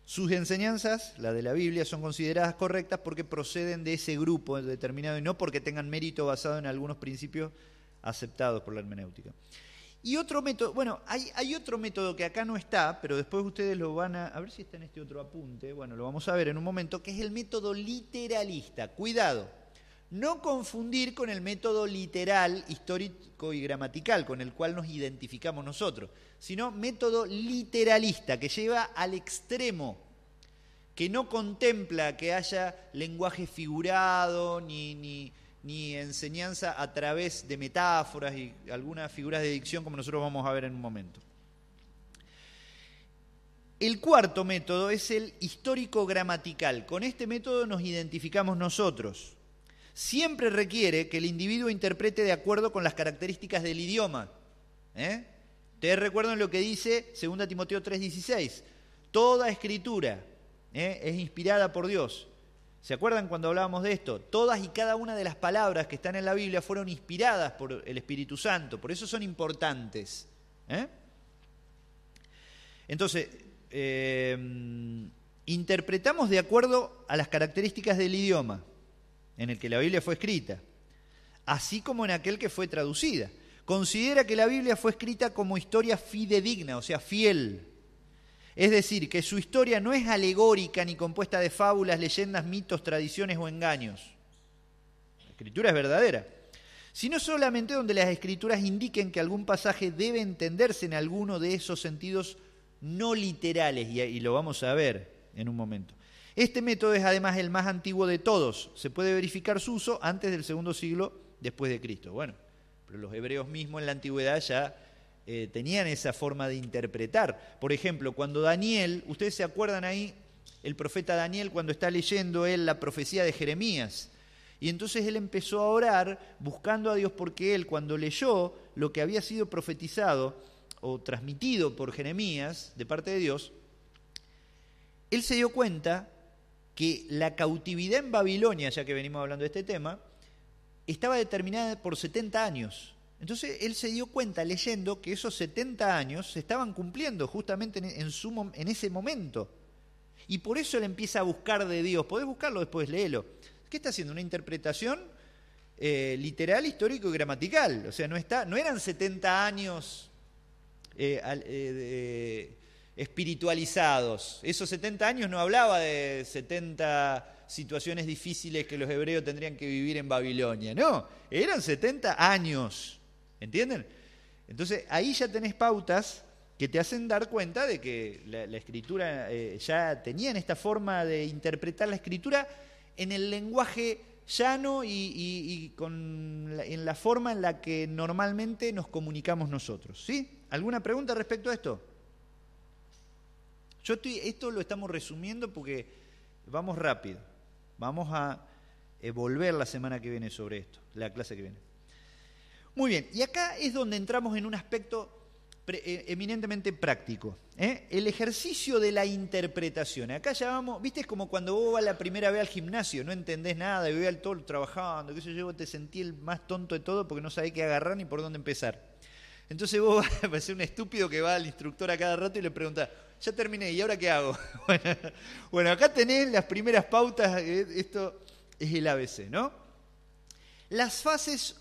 Sus enseñanzas, la de la Biblia, son consideradas correctas porque proceden de ese grupo determinado y no porque tengan mérito basado en algunos principios aceptados por la hermenéutica. Y otro método, bueno, hay otro método que acá no está, pero después ustedes lo van a ver si está en este otro apunte, bueno, lo vamos a ver en un momento, que es el método literalista. Cuidado, no confundir con el método literal, histórico y gramatical, con el cual nos identificamos nosotros, sino método literalista, que lleva al extremo, que no contempla que haya lenguaje figurado, ni enseñanza a través de metáforas y algunas figuras de dicción, como nosotros vamos a ver en un momento. El cuarto método es el histórico-gramatical. Con este método nos identificamos nosotros. Siempre requiere que el individuo interprete de acuerdo con las características del idioma. Ustedes recuerdan lo que dice 2 Timoteo 3:16. Toda escritura es inspirada por Dios. ¿Se acuerdan cuando hablábamos de esto? Todas y cada una de las palabras que están en la Biblia fueron inspiradas por el Espíritu Santo, por eso son importantes. Entonces, interpretamos de acuerdo a las características del idioma en el que la Biblia fue escrita, así como en aquel que fue traducida. Considera que la Biblia fue escrita como historia fidedigna, o sea, fiel. Es decir, que su historia no es alegórica ni compuesta de fábulas, leyendas, mitos, tradiciones o engaños. La Escritura es verdadera. Sino solamente donde las Escrituras indiquen que algún pasaje debe entenderse en alguno de esos sentidos no literales, y lo vamos a ver en un momento. Este método es además el más antiguo de todos. Se puede verificar su uso antes del segundo siglo después de Cristo. Bueno, pero los hebreos mismos en la antigüedad ya tenían esa forma de interpretar. Por ejemplo, cuando Daniel, ustedes se acuerdan ahí, el profeta Daniel, cuando está leyendo él la profecía de Jeremías, y entonces él empezó a orar buscando a Dios porque él, cuando leyó lo que había sido profetizado o transmitido por Jeremías de parte de Dios, él se dio cuenta que la cautividad en Babilonia, ya que venimos hablando de este tema, estaba determinada por 70 años. Entonces él se dio cuenta leyendo que esos 70 años se estaban cumpliendo justamente en ese momento. Y por eso él empieza a buscar de Dios. Podés buscarlo después, léelo. ¿Qué está haciendo? Una interpretación literal, histórico y gramatical. O sea, no eran 70 años espiritualizados. Esos 70 años no hablaba de 70 situaciones difíciles que los hebreos tendrían que vivir en Babilonia. No, eran 70 años. ¿Entienden? Entonces, ahí ya tenés pautas que te hacen dar cuenta de que la Escritura ya tenían esta forma de interpretar la Escritura en el lenguaje llano y en la forma en la que normalmente nos comunicamos nosotros. ¿Sí? ¿Alguna pregunta respecto a esto? Esto lo estamos resumiendo porque vamos rápido. Vamos a volver la semana que viene sobre esto, la clase que viene. Muy bien, y acá es donde entramos en un aspecto eminentemente práctico. El ejercicio de la interpretación. Acá ya vamos, viste, es como cuando vos vas la primera vez al gimnasio, no entendés nada, y ves al todo trabajando, qué sé yo, te sentí el más tonto de todo porque no sabés qué agarrar ni por dónde empezar. Entonces vos vas a parecer un estúpido que va al instructor a cada rato y le preguntás, ya terminé, ¿y ahora qué hago? Bueno, acá tenés las primeras pautas, esto es el ABC, ¿no? Las fases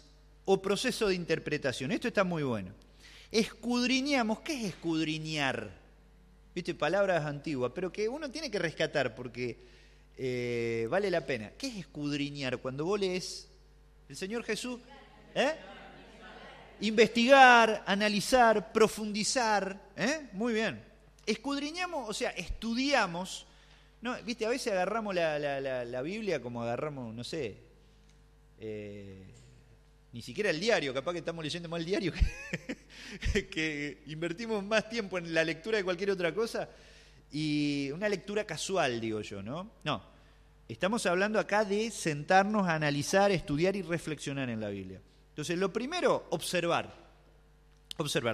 o proceso de interpretación, esto está muy bueno. Escudriñamos, ¿qué es escudriñar? Viste, palabras antiguas, pero que uno tiene que rescatar porque vale la pena. ¿Qué es escudriñar? Cuando vos lees el Señor Jesús, investigar, analizar, profundizar, muy bien. Escudriñamos, o sea, estudiamos, ¿no? Viste, a veces agarramos la Biblia como agarramos, no sé, ni siquiera el diario, capaz que estamos leyendo más el diario, que invertimos más tiempo en la lectura de cualquier otra cosa, y una lectura casual, digo yo, ¿no? No, estamos hablando acá de sentarnos a analizar, estudiar y reflexionar en la Biblia. Entonces, lo primero, observar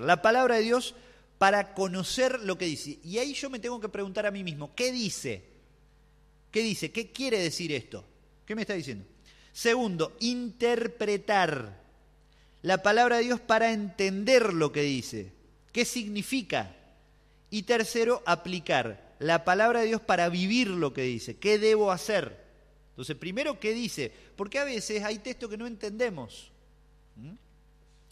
la palabra de Dios para conocer lo que dice. Y ahí yo me tengo que preguntar a mí mismo, ¿qué dice? ¿Qué dice? ¿Qué quiere decir esto? ¿Qué me está diciendo? Segundo, interpretar la palabra de Dios para entender lo que dice. ¿Qué significa? Y tercero, aplicar la palabra de Dios para vivir lo que dice. ¿Qué debo hacer? Entonces, primero, ¿qué dice? Porque a veces hay textos que no entendemos.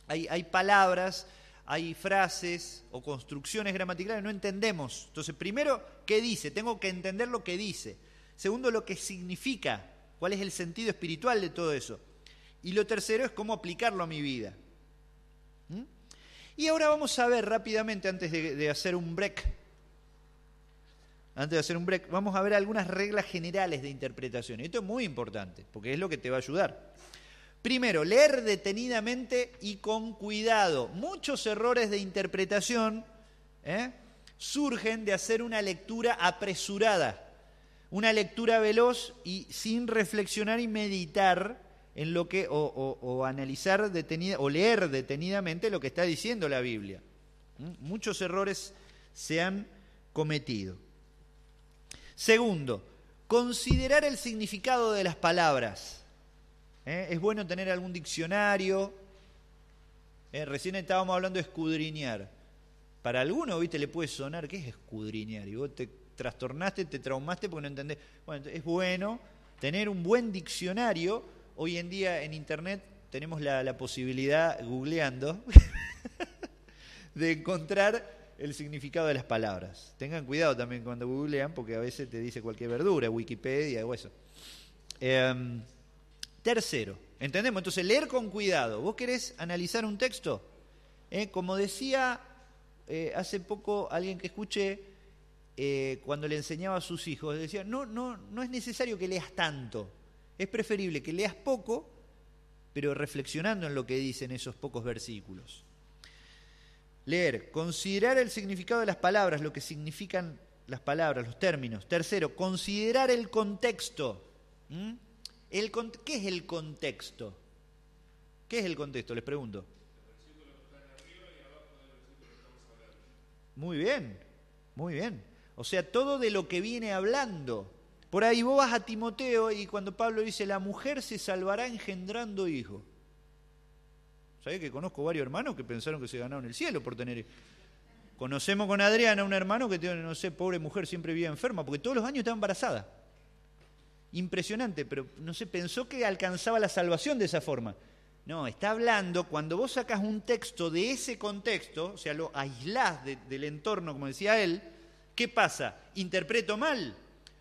Hay palabras, hay frases o construcciones gramaticales que no entendemos. Entonces, primero, ¿qué dice? Tengo que entender lo que dice. Segundo, lo que significa. ¿Cuál es el sentido espiritual de todo eso? Y lo tercero es cómo aplicarlo a mi vida. Y ahora vamos a ver rápidamente, antes de hacer un break, vamos a ver algunas reglas generales de interpretación. Esto es muy importante, porque es lo que te va a ayudar. Primero, leer detenidamente y con cuidado. Muchos errores de interpretación surgen de hacer una lectura apresurada, una lectura veloz y sin reflexionar y meditar en lo que o analizar o leer detenidamente lo que está diciendo la Biblia. Muchos errores se han cometido. Segundo, considerar el significado de las palabras. Es bueno tener algún diccionario. Recién estábamos hablando de escudriñar. Para alguno, viste, le puede sonar, ¿qué es escudriñar? Y vos te trastornaste, te traumaste porque no entendés. Bueno, es bueno tener un buen diccionario. Hoy en día en internet tenemos la posibilidad, googleando, de encontrar el significado de las palabras. Tengan cuidado también cuando googlean, porque a veces te dice cualquier verdura, Wikipedia o eso. Tercero, ¿entendemos? Entonces, leer con cuidado. ¿Vos querés analizar un texto? Como decía hace poco alguien que escuché, cuando le enseñaba a sus hijos, decía, no es necesario que leas tanto. Es preferible que leas poco, pero reflexionando en lo que dicen esos pocos versículos. Leer, considerar el significado de las palabras, lo que significan las palabras, los términos. Tercero, considerar el contexto. ¿Qué es el contexto? ¿Qué es el contexto? Les pregunto. Muy bien, muy bien. O sea, todo de lo que viene hablando. Por ahí vos vas a Timoteo y cuando Pablo dice, la mujer se salvará engendrando hijos. ¿Sabés que conozco varios hermanos que pensaron que se ganaron el cielo por tener hijos? Conocemos con Adriana un hermano que tiene, no sé, pobre mujer, siempre vivía enferma, porque todos los años estaba embarazada. Impresionante, pero no sé, pensó que alcanzaba la salvación de esa forma. No, está hablando, cuando vos sacás un texto de ese contexto, o sea, lo aislás del entorno, como decía él, ¿qué pasa? ¿Interpreto mal?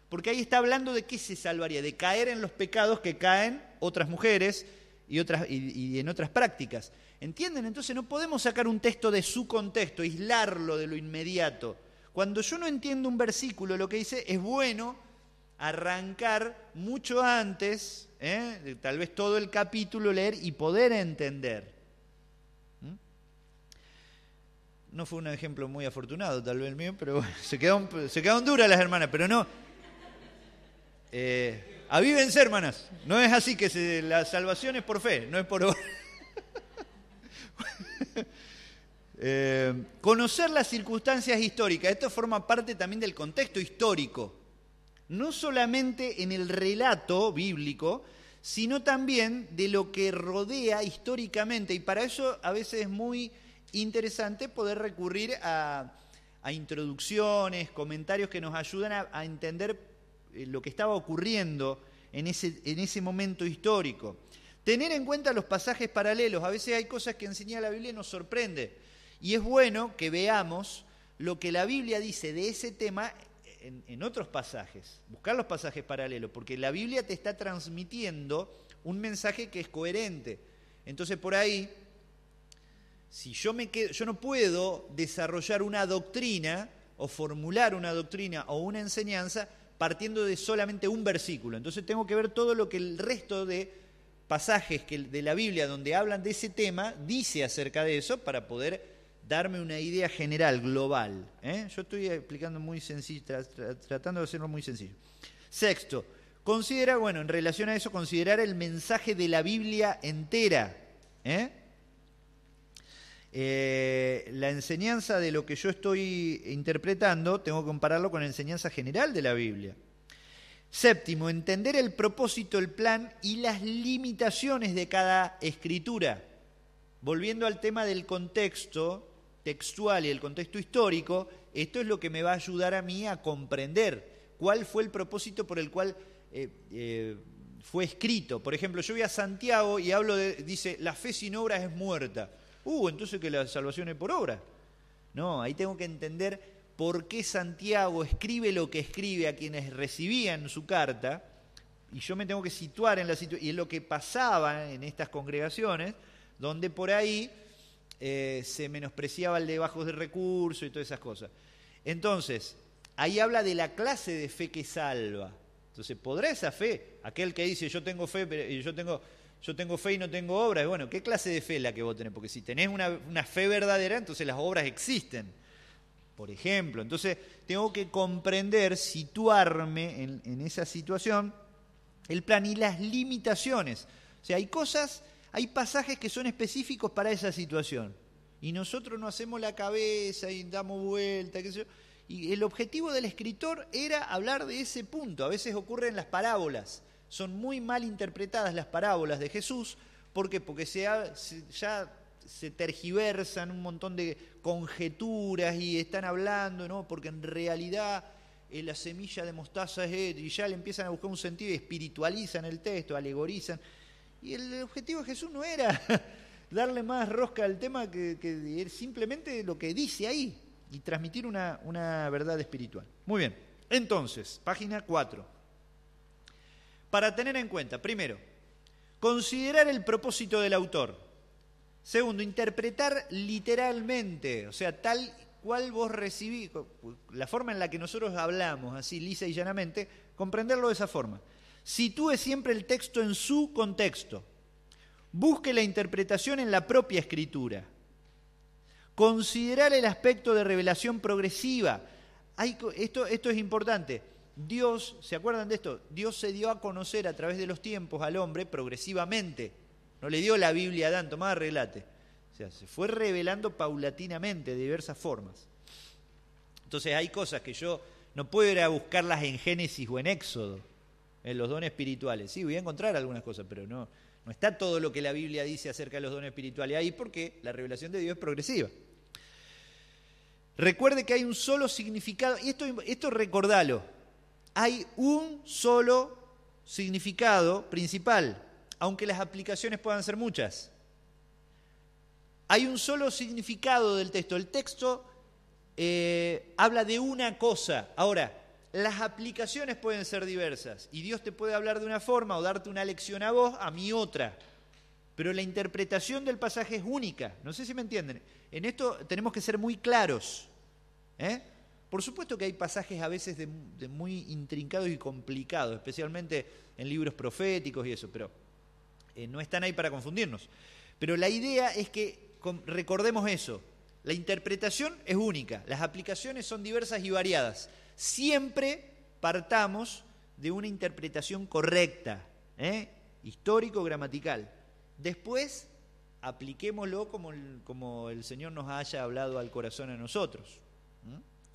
Porque ahí está hablando de qué se salvaría, de caer en los pecados que caen otras mujeres y en otras prácticas. ¿Entienden? Entonces no podemos sacar un texto de su contexto, aislarlo de lo inmediato. Cuando yo no entiendo un versículo, lo que dice, es bueno arrancar mucho antes, tal vez todo el capítulo leer y poder entender. No fue un ejemplo muy afortunado, tal vez el mío, pero bueno, se quedaron duras las hermanas, pero no. Avívense, hermanas. No es así que la salvación es por fe, no es por obra. Conocer las circunstancias históricas. Esto forma parte también del contexto histórico. No solamente en el relato bíblico, sino también de lo que rodea históricamente. Y para eso a veces es muy interesante poder recurrir a introducciones, comentarios que nos ayudan a entender lo que estaba ocurriendo en ese momento histórico. Tener en cuenta los pasajes paralelos. A veces hay cosas que enseña la Biblia y nos sorprende. Y es bueno que veamos lo que la Biblia dice de ese tema en otros pasajes. Buscar los pasajes paralelos, porque la Biblia te está transmitiendo un mensaje que es coherente. Entonces por ahí, si yo no puedo desarrollar una doctrina o formular una doctrina o una enseñanza partiendo de solamente un versículo. Entonces tengo que ver todo lo que el resto de pasajes de la Biblia donde hablan de ese tema, dice acerca de eso para poder darme una idea general, global. Yo estoy explicando muy sencillo, tratando de hacerlo muy sencillo. Sexto, considera, en relación a eso, considerar el mensaje de la Biblia entera. La enseñanza de lo que yo estoy interpretando, tengo que compararlo con la enseñanza general de la Biblia. Séptimo, entender el propósito, el plan y las limitaciones de cada escritura. Volviendo al tema del contexto textual y el contexto histórico, esto es lo que me va a ayudar a mí a comprender cuál fue el propósito por el cual fue escrito. Por ejemplo, yo voy a Santiago y dice, la fe sin obras es muerta. Entonces que la salvación es por obra. No, ahí tengo que entender por qué Santiago escribe lo que escribe a quienes recibían su carta, y yo me tengo que situar en y en lo que pasaba en estas congregaciones, donde por ahí se menospreciaba el de bajos de recursos y todas esas cosas. Entonces, ahí habla de la clase de fe que salva. Entonces, ¿podrá esa fe? Aquel que dice, yo tengo fe, pero yo tengo fe y no tengo obras. Bueno, ¿qué clase de fe es la que vos tenés? Porque si tenés una fe verdadera, entonces las obras existen. Por ejemplo, entonces tengo que comprender, situarme en esa situación, el plan y las limitaciones. O sea, hay pasajes que son específicos para esa situación. Y nosotros no hacemos la cabeza y damos vuelta, qué sé yo. Y el objetivo del escritor era hablar de ese punto. A veces ocurre en las parábolas. Son muy mal interpretadas las parábolas de Jesús. ¿Por qué? Porque ya se tergiversan un montón de conjeturas y están hablando, ¿no? Porque en realidad la semilla de mostaza es esto, y ya le empiezan a buscar un sentido y espiritualizan el texto, alegorizan. Y el objetivo de Jesús no era darle más rosca al tema que simplemente lo que dice ahí y transmitir una verdad espiritual. Muy bien, entonces, página 4. Para tener en cuenta, primero, considerar el propósito del autor. Segundo, interpretar literalmente, o sea, tal cual vos recibís, la forma en la que nosotros hablamos, así lisa y llanamente, comprenderlo de esa forma. Sitúe siempre el texto en su contexto. Busque la interpretación en la propia escritura. Considerar el aspecto de revelación progresiva. Esto es importante. Dios, ¿se acuerdan de esto? Dios se dio a conocer a través de los tiempos al hombre progresivamente. No le dio la Biblia a Adán, tomá, arreglate. O sea, se fue revelando paulatinamente de diversas formas. Entonces hay cosas que yo no puedo ir a buscarlas en Génesis o en Éxodo, en los dones espirituales. Sí, voy a encontrar algunas cosas, pero no está todo lo que la Biblia dice acerca de los dones espirituales ahí, porque la revelación de Dios es progresiva. Recuerde que hay un solo significado, y esto recordalo, hay un solo significado principal, aunque las aplicaciones puedan ser muchas. Hay un solo significado del texto. El texto habla de una cosa. Ahora, las aplicaciones pueden ser diversas, y Dios te puede hablar de una forma o darte una lección a vos, a mí otra. Pero la interpretación del pasaje es única. No sé si me entienden. En esto tenemos que ser muy claros. Por supuesto que hay pasajes a veces de muy intrincados y complicados, especialmente en libros proféticos y eso, pero no están ahí para confundirnos. Pero la idea es que recordemos eso. La interpretación es única. Las aplicaciones son diversas y variadas. Siempre partamos de una interpretación correcta, histórico-gramatical. Después, apliquémoslo como el Señor nos haya hablado al corazón a nosotros.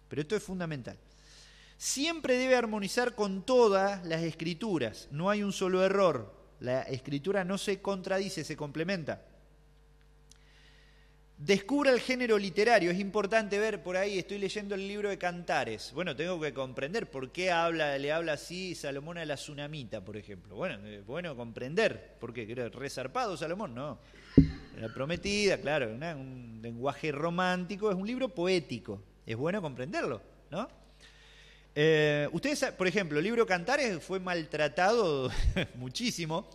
Pero esto es fundamental. Siempre debe armonizar con todas las escrituras. No hay un solo error. La escritura no se contradice, se complementa. Descubra el género literario. Es importante ver por ahí, estoy leyendo el libro de Cantares. Bueno, tengo que comprender por qué le habla así Salomón a la Tsunamita, por ejemplo. Bueno comprender. ¿Por qué? ¿Era re zarpado Salomón? No. Era prometida, claro, un lenguaje romántico. Es un libro poético. Es bueno comprenderlo, ¿no? Ustedes, por ejemplo, el libro Cantares fue maltratado muchísimo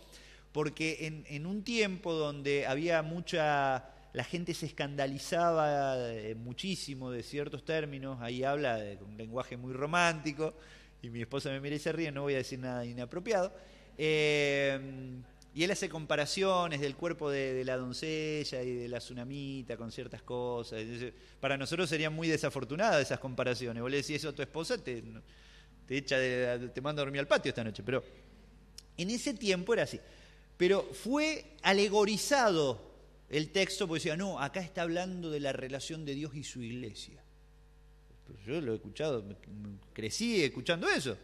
porque en un tiempo donde había la gente se escandalizaba muchísimo de ciertos términos, ahí habla de un lenguaje muy romántico, y mi esposa me mira y se ríe, no voy a decir nada inapropiado, Y él hace comparaciones del cuerpo de la doncella y de la tsunamita con ciertas cosas. Para nosotros serían muy desafortunadas esas comparaciones. Vos le decís eso a tu esposa, te manda a dormir al patio esta noche. Pero en ese tiempo era así. Pero fue alegorizado el texto porque decía, no, acá está hablando de la relación de Dios y su iglesia. Pero yo lo he escuchado, crecí escuchando eso.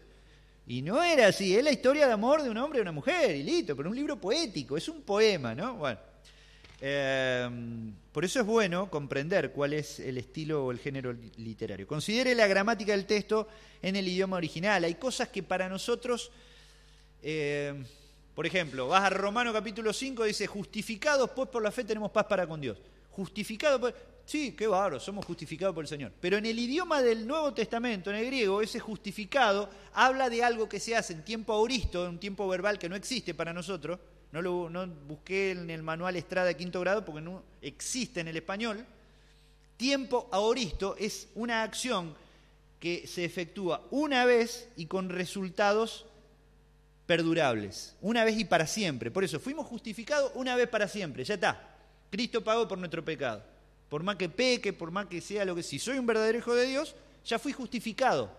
Y no era así, es la historia de amor de un hombre y una mujer, y listo, pero un libro poético, es un poema, ¿no? Bueno, por eso es bueno comprender cuál es el estilo o el género literario. Considere la gramática del texto en el idioma original. Hay cosas que para nosotros, por ejemplo, vas a Romanos capítulo 5, dice, justificados pues por la fe tenemos paz para con Dios. Justificados por... Sí, qué bárbaro, somos justificados por el Señor. Pero en el idioma del Nuevo Testamento, en el griego, ese justificado habla de algo que se hace en tiempo aoristo, en un tiempo verbal que no existe para nosotros. No busqué en el manual Estrada de quinto grado porque no existe en el español. Tiempo aoristo es una acción que se efectúa una vez y con resultados perdurables. Una vez y para siempre. Por eso, fuimos justificados una vez para siempre. Ya está. Cristo pagó por nuestro pecado. Por más que peque, por más que sea lo que... Si soy un verdadero hijo de Dios, ya fui justificado.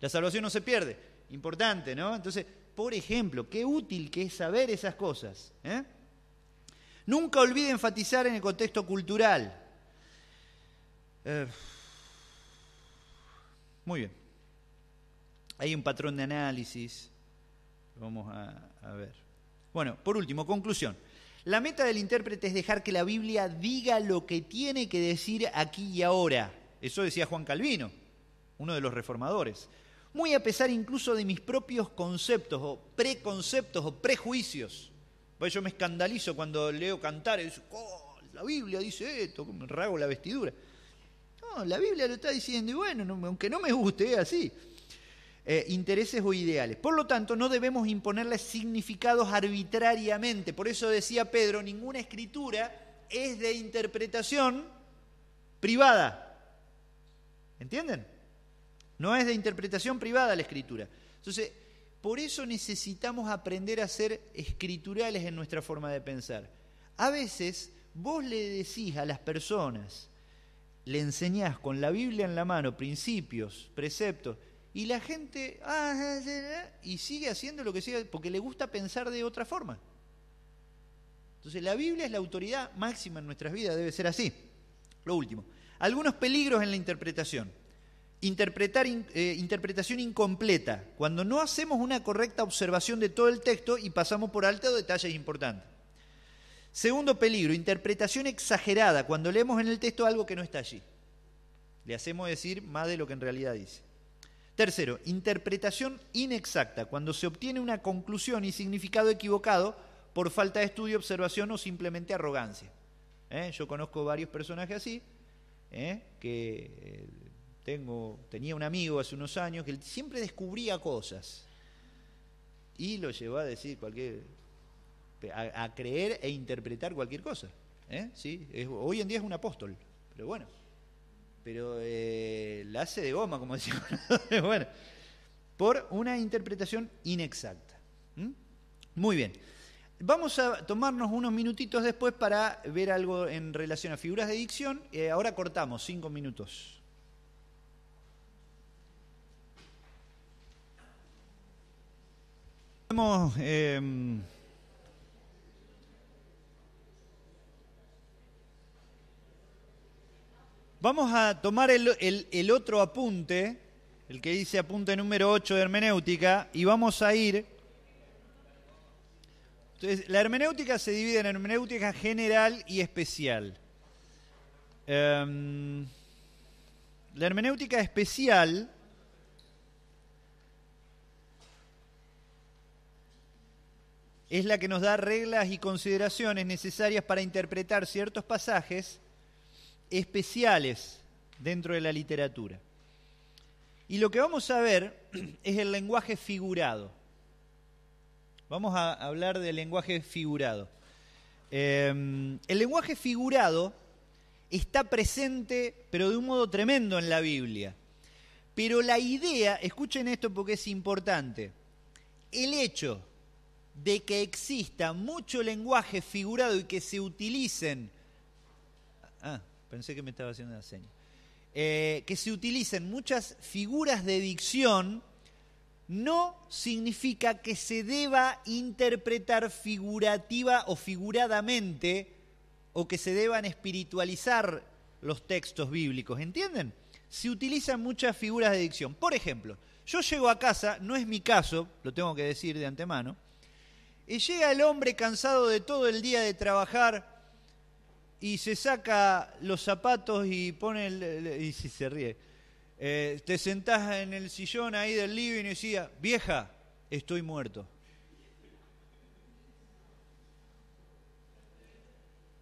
La salvación no se pierde. Importante, ¿no? Entonces, por ejemplo, qué útil que es saber esas cosas. Nunca olvide enfatizar en el contexto cultural. Muy bien. Hay un patrón de análisis. Vamos a ver. Bueno, por último, conclusión. La meta del intérprete es dejar que la Biblia diga lo que tiene que decir aquí y ahora. Eso decía Juan Calvino, uno de los reformadores. Muy a pesar incluso de mis propios conceptos o preconceptos o prejuicios. Pues yo me escandalizo cuando leo cantar y digo, oh, la Biblia dice esto, me rasgo la vestidura. No, la Biblia lo está diciendo y bueno, aunque no me guste, es así. Intereses o ideales. Por lo tanto, no debemos imponerles significados arbitrariamente. Por eso decía Pedro, ninguna escritura es de interpretación privada. ¿Entienden? No es de interpretación privada la escritura. Entonces, por eso necesitamos aprender a ser escriturales en nuestra forma de pensar. A veces, vos le decís a las personas, le enseñás con la Biblia en la mano principios, preceptos, y la gente y sigue haciendo lo que sigue porque le gusta pensar de otra forma. Entonces la Biblia es la autoridad máxima en nuestras vidas, debe ser así. Lo último, algunos peligros en la interpretación. Interpretación incompleta, cuando no hacemos una correcta observación de todo el texto y pasamos por alto detalles importantes. Segundo peligro, interpretación exagerada, cuando leemos en el texto algo que no está allí. Le hacemos decir más de lo que en realidad dice. Tercero, interpretación inexacta, cuando se obtiene una conclusión y significado equivocado por falta de estudio, observación o simplemente arrogancia. Yo conozco varios personajes así, que tenía un amigo hace unos años que él siempre descubría cosas y lo llevó a decir a creer e interpretar cualquier cosa. ¿Sí? Hoy en día es un apóstol, pero bueno. Pero la hace de goma, como decíamos. Bueno, por una interpretación inexacta. Muy bien. Vamos a tomarnos unos minutitos después para ver algo en relación a figuras de dicción. Ahora cortamos 5 minutos. Vamos a tomar el otro apunte, el que dice apunte número 8 de hermenéutica, y vamos a ir... Entonces, la hermenéutica se divide en hermenéutica general y especial. La hermenéutica especial es la que nos da reglas y consideraciones necesarias para interpretar ciertos pasajes especiales dentro de la literatura. Y lo que vamos a ver es el lenguaje figurado. Vamos a hablar del lenguaje figurado. El lenguaje figurado está presente, pero de un modo tremendo en la Biblia. Pero la idea, escuchen esto porque es importante, el hecho de que exista mucho lenguaje figurado y que se utilicen... pensé que me estaba haciendo una seña. Que se utilicen muchas figuras de dicción, no significa que se deba interpretar figurativa o figuradamente, o que se deban espiritualizar los textos bíblicos, ¿entienden? Se utilizan muchas figuras de dicción. Por ejemplo, yo llego a casa, no es mi caso, lo tengo que decir de antemano, y llega el hombre cansado de todo el día de trabajar y se saca los zapatos y pone y si se ríe. Te sentás en el sillón ahí del living y decía, vieja, estoy muerto.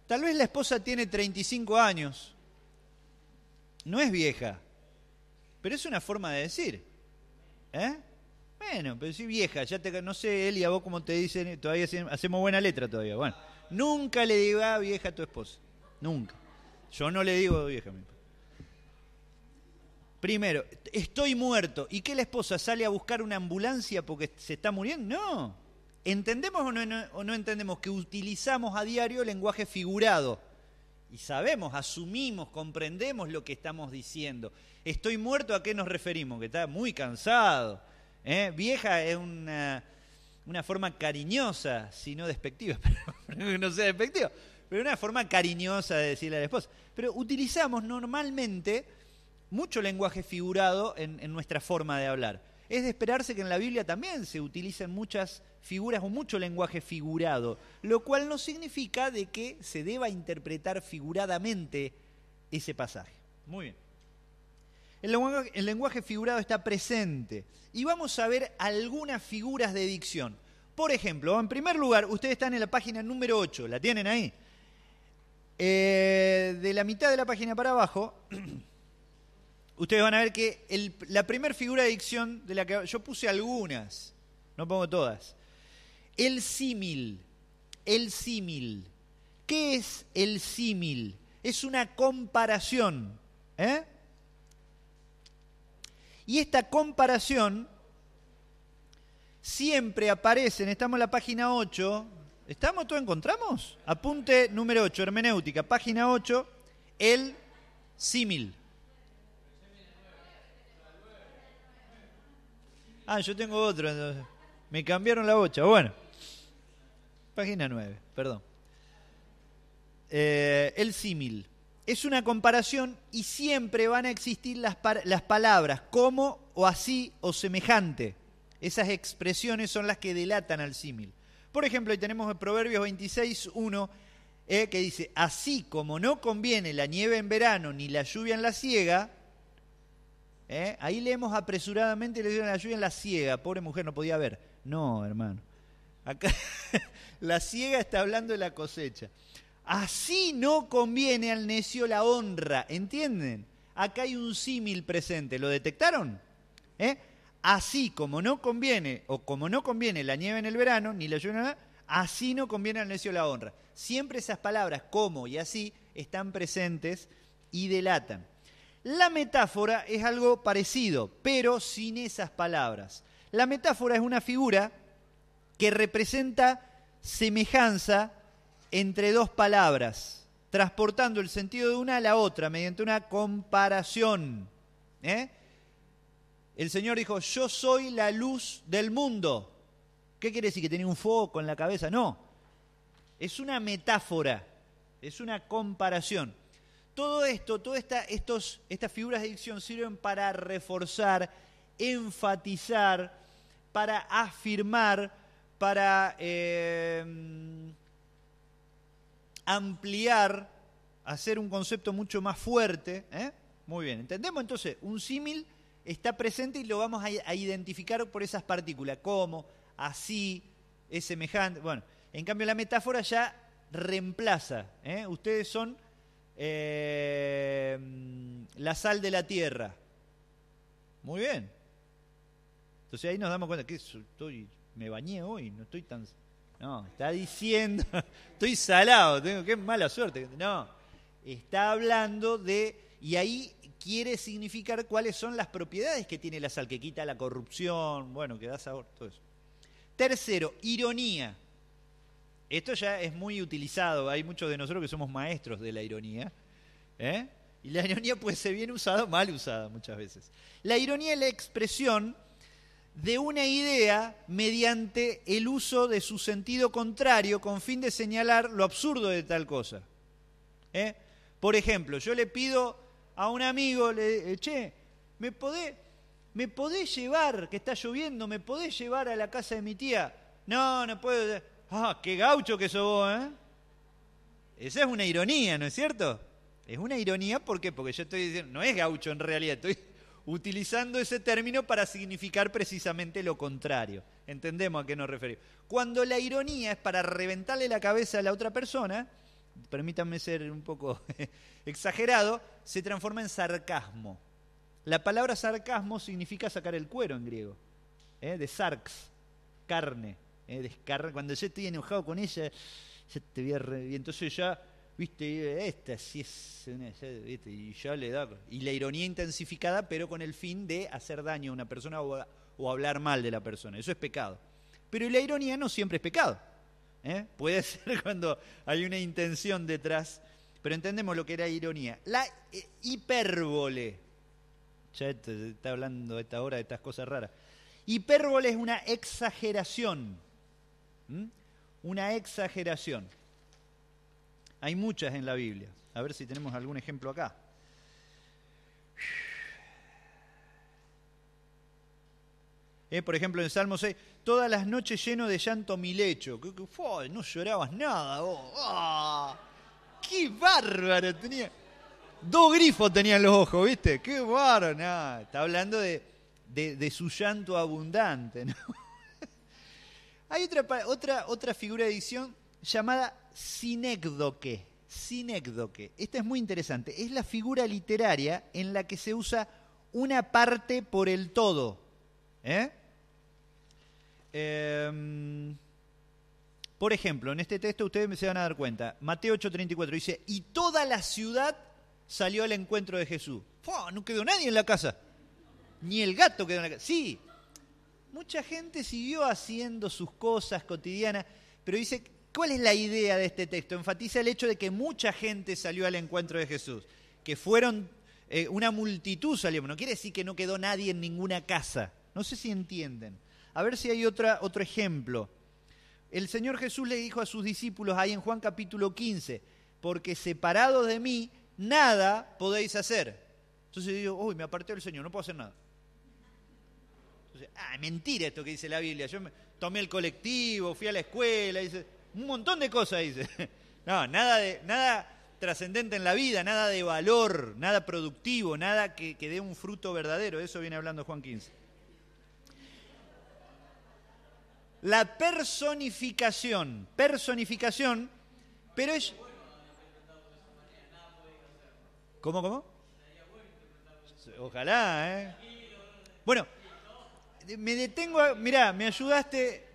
Tal vez la esposa tiene 35 años. No es vieja, pero es una forma de decir. Bueno, pero sí vieja, no sé, Eli, a vos cómo te dicen, todavía hacemos buena letra todavía. Bueno, nunca le digas vieja a tu esposa. Nunca. Yo no le digo vieja a mi esposa. Primero, estoy muerto. ¿Y qué la esposa sale a buscar una ambulancia porque se está muriendo? No. ¿Entendemos o no entendemos que utilizamos a diario el lenguaje figurado? Y sabemos, asumimos, comprendemos lo que estamos diciendo. Estoy muerto, ¿a qué nos referimos? Que está muy cansado. Vieja es una forma cariñosa, si no despectiva, pero no sea despectiva, pero una forma cariñosa de decirle a la esposa. Pero utilizamos normalmente mucho lenguaje figurado en nuestra forma de hablar. Es de esperarse que en la Biblia también se utilicen muchas figuras o mucho lenguaje figurado, lo cual no significa de que se deba interpretar figuradamente ese pasaje. Muy bien. El lenguaje figurado está presente y vamos a ver algunas figuras de dicción. Por ejemplo, en primer lugar, ustedes están en la página número 8, ¿la tienen ahí? De la mitad de la página para abajo, ustedes van a ver que la primera figura de dicción de la que yo puse algunas, no pongo todas. El símil. El símil. ¿Qué es el símil? Es una comparación. Y esta comparación siempre aparece, estamos en la página 8, ¿estamos? ¿Todos encontramos? Apunte número 8, hermenéutica, página 8, el símil. Yo tengo otro, entonces. Me cambiaron la bocha. Bueno, página 9, perdón. El símil. Es una comparación y siempre van a existir las palabras como o así o semejante. Esas expresiones son las que delatan al símil. Por ejemplo, ahí tenemos el Proverbios 26:1 que dice, así como no conviene la nieve en verano ni la lluvia en la siega, ahí leemos apresuradamente la lluvia en la siega, pobre mujer no podía ver. No, hermano. Acá la siega está hablando de la cosecha. Así no conviene al necio la honra, ¿entienden? Acá hay un símil presente, ¿lo detectaron? Así como no conviene, o como no conviene la nieve en el verano, ni la lluvia en el verano, así no conviene al necio la honra. Siempre esas palabras, como y así, están presentes y delatan. La metáfora es algo parecido, pero sin esas palabras. La metáfora es una figura que representa semejanza entre dos palabras, transportando el sentido de una a la otra mediante una comparación. El Señor dijo, yo soy la luz del mundo. ¿Qué quiere decir? ¿Que tenía un foco en la cabeza? No, es una metáfora, es una comparación. Todo esto, estas figuras de dicción sirven para reforzar, enfatizar, para afirmar, para ampliar, hacer un concepto mucho más fuerte. Muy bien, ¿entendemos? Entonces, un símil está presente y lo vamos a identificar por esas partículas, como, así, es semejante. Bueno, en cambio la metáfora ya reemplaza. Ustedes son la sal de la tierra. Muy bien. Entonces ahí nos damos cuenta que me bañé hoy, no estoy tan... No, está diciendo, estoy salado, qué mala suerte. No, está hablando de, y ahí quiere significar cuáles son las propiedades que tiene la sal, que quita la corrupción, bueno, que da sabor, todo eso. Tercero, ironía. Esto ya es muy utilizado, hay muchos de nosotros que somos maestros de la ironía, ¿eh? Y la ironía puede ser bien usada o mal usada muchas veces. La ironía es la expresión de una idea mediante el uso de su sentido contrario con fin de señalar lo absurdo de tal cosa. ¿Eh? Por ejemplo, yo le pido a un amigo, che, ¿me podés llevar, que está lloviendo, me podés llevar a la casa de mi tía? No, no puedo. Ah, qué gaucho que sos vos, ¿eh? Esa es una ironía, ¿no es cierto? Es una ironía, ¿por qué? Porque yo estoy diciendo, no es gaucho en realidad, estoy utilizando ese término para significar precisamente lo contrario. Entendemos a qué nos referimos. Cuando la ironía es para reventarle la cabeza a la otra persona, permítanme ser un poco exagerado, se transforma en sarcasmo. La palabra sarcasmo significa sacar el cuero en griego, de sarx, carne, cuando yo estoy enojado con ella, ya te voy a y entonces ya, viste, esta sí es una, ya, ¿viste? Y ya le da, y la ironía intensificada, pero con el fin de hacer daño a una persona o hablar mal de la persona, eso es pecado. Pero la ironía no siempre es pecado, puede ser cuando hay una intención detrás, pero entendemos lo que era ironía. La hipérbole, ya está hablando a esta hora de estas cosas raras. Hipérbole es una exageración. Una exageración. Hay muchas en la Biblia. A ver si tenemos algún ejemplo acá. Por ejemplo, en Salmo 6, todas las noches lleno de llanto mi lecho. No llorabas nada vos. ¡Oh! ¡Qué bárbaro! Tenía 2 grifos tenían los ojos, ¿viste? ¡Qué bárbaro! No, está hablando de su llanto abundante, ¿no? Hay otra figura de dicción llamada sinécdoque. Sinécdoque. Esta es muy interesante. Es la figura literaria en la que se usa una parte por el todo. Por ejemplo, en este texto ustedes se van a dar cuenta. Mateo 8:34 dice, y toda la ciudad salió al encuentro de Jesús. ¡Fua! No quedó nadie en la casa. Ni el gato quedó en la casa. Sí, mucha gente siguió haciendo sus cosas cotidianas, pero dice, ¿cuál es la idea de este texto? Enfatiza el hecho de que mucha gente salió al encuentro de Jesús, que fueron una multitud salió. No quiere decir que no quedó nadie en ninguna casa. No sé si entienden. A ver si hay otro ejemplo. El Señor Jesús le dijo a sus discípulos ahí en Juan capítulo 15, porque separados de mí, nada podéis hacer. Entonces yo digo, uy, me aparté del Señor, no puedo hacer nada. Entonces, mentira esto que dice la Biblia. Yo tomé el colectivo, fui a la escuela, dice, un montón de cosas dice. No, nada trascendente en la vida, nada de valor, nada productivo, nada que dé un fruto verdadero. Eso viene hablando Juan 15. La personificación, pero es... ¿Cómo? Ojalá, Bueno, me detengo, mirá, me ayudaste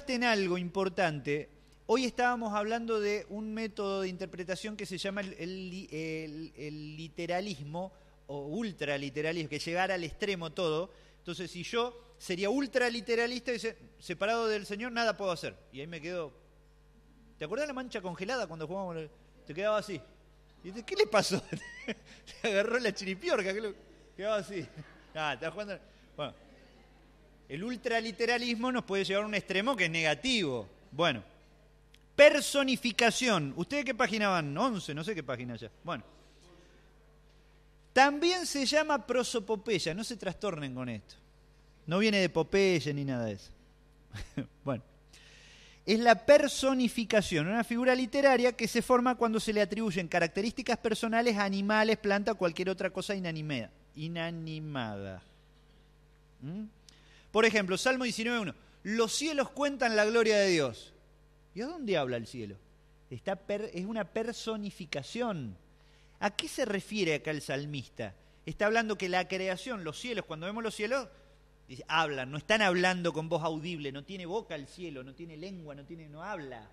en algo importante. Hoy estábamos hablando de un método de interpretación que se llama el literalismo o ultraliteralismo, que llegar al extremo todo. Entonces, si yo sería ultraliteralista y dice, separado del Señor, nada puedo hacer. Y ahí me quedo... ¿Te acuerdas de la mancha congelada cuando jugábamos? Te quedaba así. Y ¿qué le pasó? Te agarró la chiripiorca, quedaba así. Estás jugando... Bueno, el ultraliteralismo nos puede llevar a un extremo que es negativo. Bueno, personificación. ¿Ustedes qué página van? 11, no sé qué página ya. Bueno. También se llama prosopopeya, no se trastornen con esto. No viene de Popeye ni nada de eso. Bueno. Es la personificación, una figura literaria que se forma cuando se le atribuyen características personales a animales, plantas o cualquier otra cosa inanimada. Por ejemplo, Salmo 19:1. Los cielos cuentan la gloria de Dios. ¿Y a dónde habla el cielo? Es una personificación. ¿A qué se refiere acá el salmista? Está hablando que la creación, los cielos, cuando vemos los cielos, hablan, no están hablando con voz audible, no tiene boca el cielo, no tiene lengua, no habla.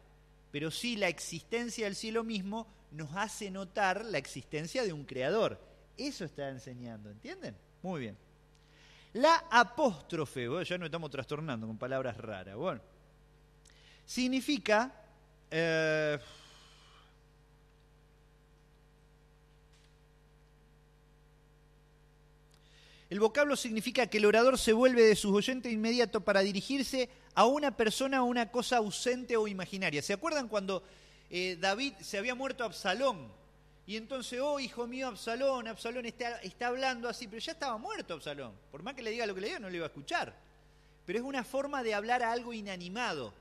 Pero sí la existencia del cielo mismo nos hace notar la existencia de un creador. Eso está enseñando, ¿entienden? Muy bien. La apóstrofe, bueno, ya nos estamos trastornando con palabras raras, bueno, significa... el vocablo significa que el orador se vuelve de sus oyentes inmediato para dirigirse a una persona o una cosa ausente o imaginaria. ¿Se acuerdan cuando David se había muerto Absalón? Y entonces, oh, hijo mío, Absalón está hablando así, pero ya estaba muerto Absalón. Por más que le diga lo que le diga, no le iba a escuchar. Pero es una forma de hablar a algo inanimado.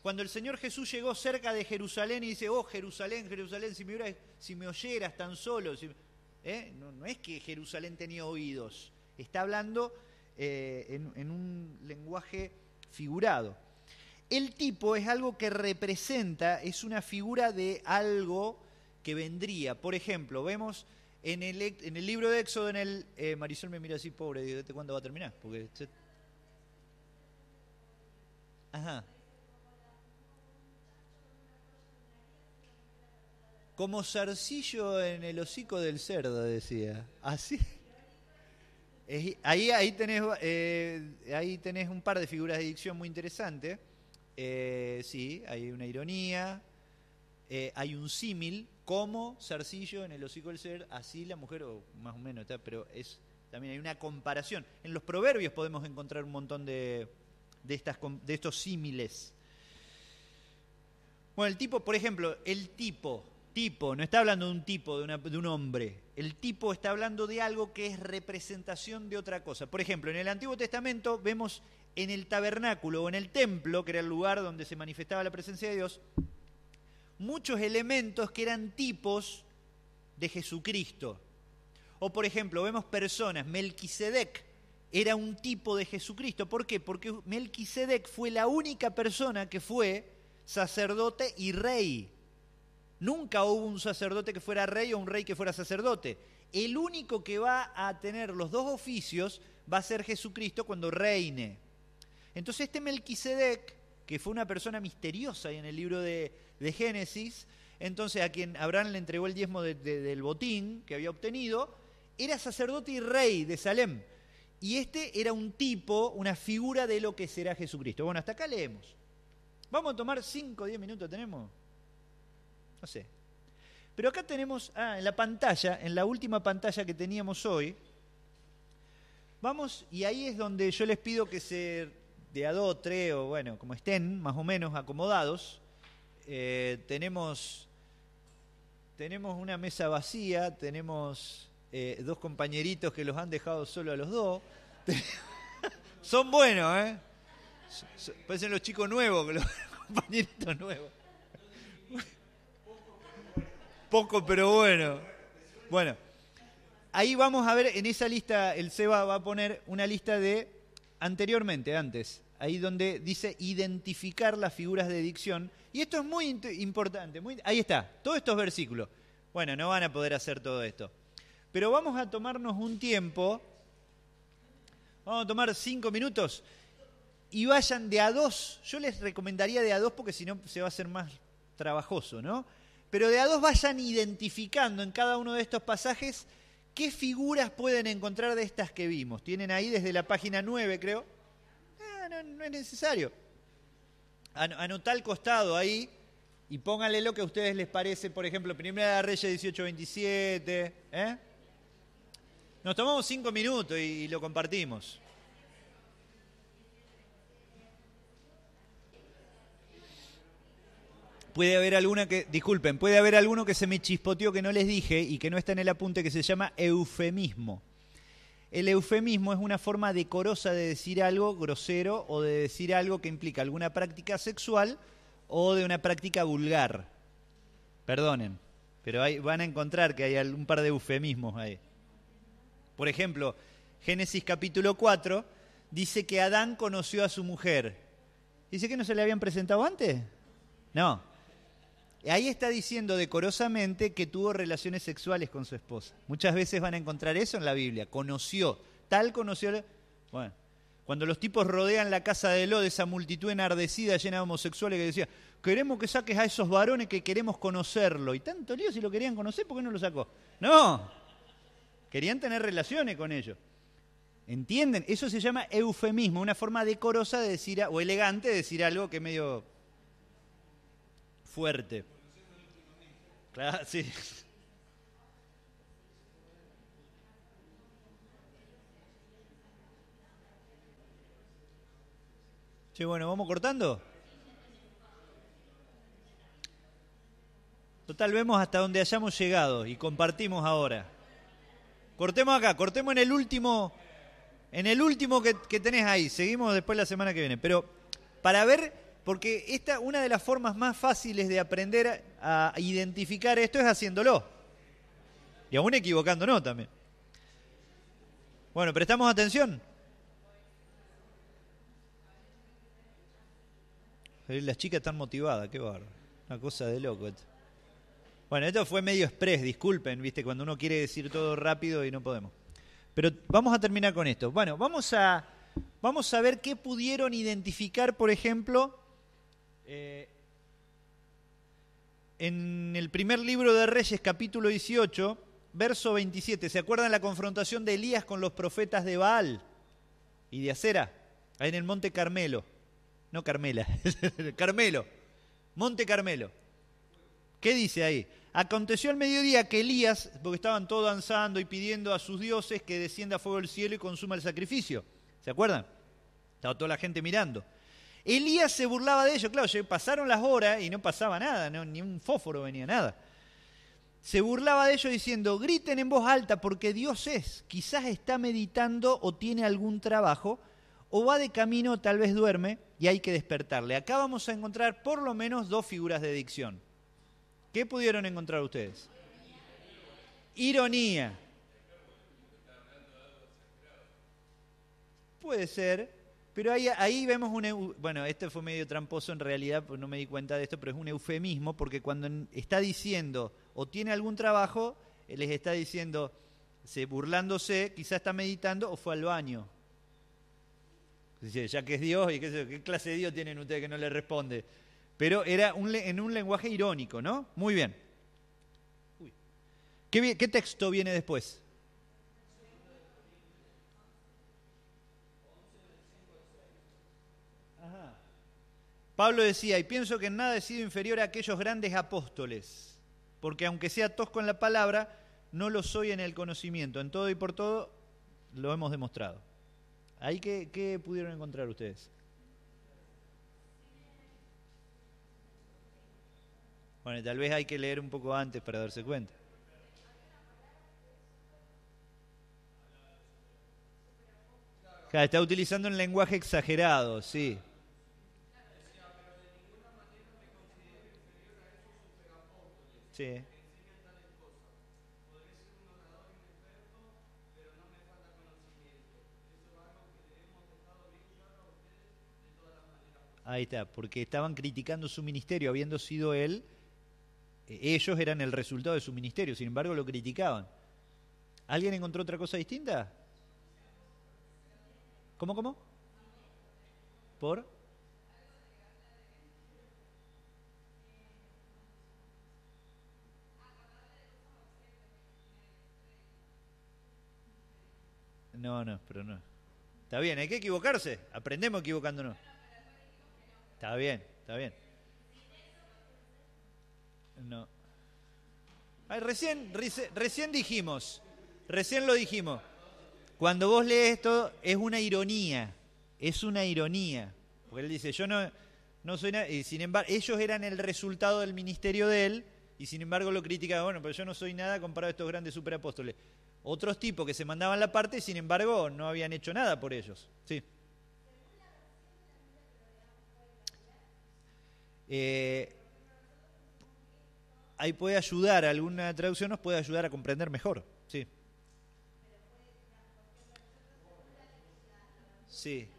Cuando el Señor Jesús llegó cerca de Jerusalén y dice, oh, Jerusalén, Jerusalén, si me oyeras tan solo... No es que Jerusalén tenía oídos, está hablando en un lenguaje figurado. El tipo es algo que representa, es una figura de algo que vendría. Por ejemplo, vemos en el libro de Éxodo, Marisol me mira así, pobre, digo, ¿cuándo va a terminar? Porque Ajá. Como zarcillo en el hocico del cerdo, decía. Así. Ahí tenés un par de figuras de dicción muy interesantes. Sí, hay una ironía. Hay un símil, como zarcillo en el hocico del cerdo. Así la mujer, o más o menos, pero también hay una comparación. En los proverbios podemos encontrar un montón de estos símiles. Bueno, el tipo, por ejemplo, tipo, no está hablando de un tipo, de un hombre. El tipo está hablando de algo que es representación de otra cosa. Por ejemplo, en el Antiguo Testamento vemos en el tabernáculo o en el templo, que era el lugar donde se manifestaba la presencia de Dios, muchos elementos que eran tipos de Jesucristo. O por ejemplo, vemos personas, Melquisedec era un tipo de Jesucristo. ¿Por qué? Porque Melquisedec fue la única persona que fue sacerdote y rey. Nunca hubo un sacerdote que fuera rey o un rey que fuera sacerdote. El único que va a tener los dos oficios va a ser Jesucristo cuando reine. Entonces este Melquisedec, que fue una persona misteriosa en el libro de Génesis, entonces a quien Abraham le entregó el diezmo del botín que había obtenido, era sacerdote y rey de Salem. Y este era un tipo, una figura de lo que será Jesucristo. Bueno, hasta acá leemos. Vamos a tomar 5 o 10 minutos, ¿tenemos? No sé. Pero acá tenemos, en la pantalla, en la última pantalla que teníamos hoy, vamos, y ahí es donde yo les pido que de a 2, 3, o bueno, como estén más o menos acomodados, tenemos una mesa vacía, tenemos 2 compañeritos que los han dejado solo a los 2. Son buenos, ¿eh? Parecen los chicos nuevos, que los compañeritos nuevos. Poco, pero bueno. Bueno, ahí vamos a ver, en esa lista, el Seba va a poner una lista de antes, ahí donde dice identificar las figuras de dicción. Y esto es muy importante. Ahí está, todos estos versículos. Bueno, no van a poder hacer todo esto. Pero vamos a tomarnos un tiempo, vamos a tomar 5 minutos y vayan de a 2. Yo les recomendaría de a 2 porque si no se va a hacer más trabajoso, ¿no? Pero de a 2 vayan identificando en cada uno de estos pasajes qué figuras pueden encontrar de estas que vimos. Tienen ahí desde la página 9, creo. No es necesario. Anotá al costado ahí y pónganle lo que a ustedes les parece. Por ejemplo, Primera de Reyes 18:27. Nos tomamos 5 minutos y lo compartimos. Puede haber alguno que se me chispoteó que no les dije y que no está en el apunte, que se llama eufemismo. El eufemismo es una forma decorosa de decir algo grosero o de decir algo que implica alguna práctica sexual o de una práctica vulgar. Perdonen, pero ahí van a encontrar que hay un par de eufemismos ahí. Por ejemplo, Génesis capítulo 4 dice que Adán conoció a su mujer. ¿Dice que no se le habían presentado antes? No. Ahí está diciendo decorosamente que tuvo relaciones sexuales con su esposa. Muchas veces van a encontrar eso en la Biblia. Conoció. Bueno, cuando los tipos rodean la casa de Lot, esa multitud enardecida llena de homosexuales que decía, queremos que saques a esos varones que queremos conocerlo. Y tanto lío, si lo querían conocer, ¿por qué no lo sacó? No. Querían tener relaciones con ellos. ¿Entienden? Eso se llama eufemismo, una forma decorosa de decir, o elegante de decir algo que es medio fuerte. Claro, sí. Che, bueno, ¿vamos cortando? Total, vemos hasta donde hayamos llegado y compartimos ahora. Cortemos acá, cortemos en el último que tenés ahí. Seguimos después la semana que viene. Pero para ver, porque una de las formas más fáciles de aprender a identificar esto es haciéndolo. Y aún equivocándonos también. Bueno, ¿prestamos atención? Las chicas están motivadas, qué barro. Una cosa de loco esto. Bueno, esto fue medio express, disculpen, ¿viste? Cuando uno quiere decir todo rápido y no podemos. Pero vamos a terminar con esto. Bueno, vamos a ver qué pudieron identificar, por ejemplo, en el primer libro de Reyes, capítulo 18, verso 27. ¿Se acuerdan la confrontación de Elías con los profetas de Baal y de Acera? Ahí en el Monte Carmelo. No Carmela, Carmelo. Monte Carmelo. ¿Qué dice ahí? Aconteció al mediodía que Elías, porque estaban todos danzando y pidiendo a sus dioses que descienda fuego del cielo y consuma el sacrificio. ¿Se acuerdan? Estaba toda la gente mirando. Elías se burlaba de ellos. Claro, pasaron las horas y no pasaba nada, ni un fósforo venía, nada. Se burlaba de ellos diciendo, griten en voz alta porque Dios es. Quizás está meditando o tiene algún trabajo, o va de camino, tal vez duerme, y hay que despertarle. Acá vamos a encontrar por lo menos dos figuras de dicción. ¿Qué pudieron encontrar ustedes? Ironía. Puede ser, pero ahí vemos bueno, este fue medio tramposo en realidad, pues no me di cuenta de esto, pero es un eufemismo, porque cuando está diciendo o tiene algún trabajo, les está diciendo, burlándose, quizás está meditando o fue al baño. Ya que es Dios, y ¿qué clase de Dios tienen ustedes que no le responde? Pero era en un lenguaje irónico, ¿no? Muy bien. Uy. ¿Qué texto viene después? Ajá. Pablo decía, y pienso que en nada he sido inferior a aquellos grandes apóstoles, porque aunque sea tosco en la palabra, no lo soy en el conocimiento. En todo y por todo lo hemos demostrado. ¿Ahí qué pudieron encontrar ustedes? Bueno, tal vez hay que leer un poco antes para darse cuenta. Claro, está utilizando un lenguaje exagerado, sí. Sí. Ahí está, porque estaban criticando su ministerio, habiendo sido él, ellos eran el resultado de su ministerio, sin embargo lo criticaban. ¿Alguien encontró otra cosa distinta? ¿Cómo? ¿Por? No, pero no. Está bien, hay que equivocarse, aprendemos equivocándonos. Está bien. No. Ay, recién lo dijimos. Cuando vos lees esto, es una ironía. Porque él dice, yo no soy nada, y sin embargo, ellos eran el resultado del ministerio de él, y sin embargo lo criticaban, bueno, pero yo no soy nada comparado a estos grandes superapóstoles. Otros tipos que se mandaban la parte, y sin embargo, no habían hecho nada por ellos. Sí. Ahí puede ayudar, alguna traducción nos puede ayudar a comprender mejor. Sí. Sí.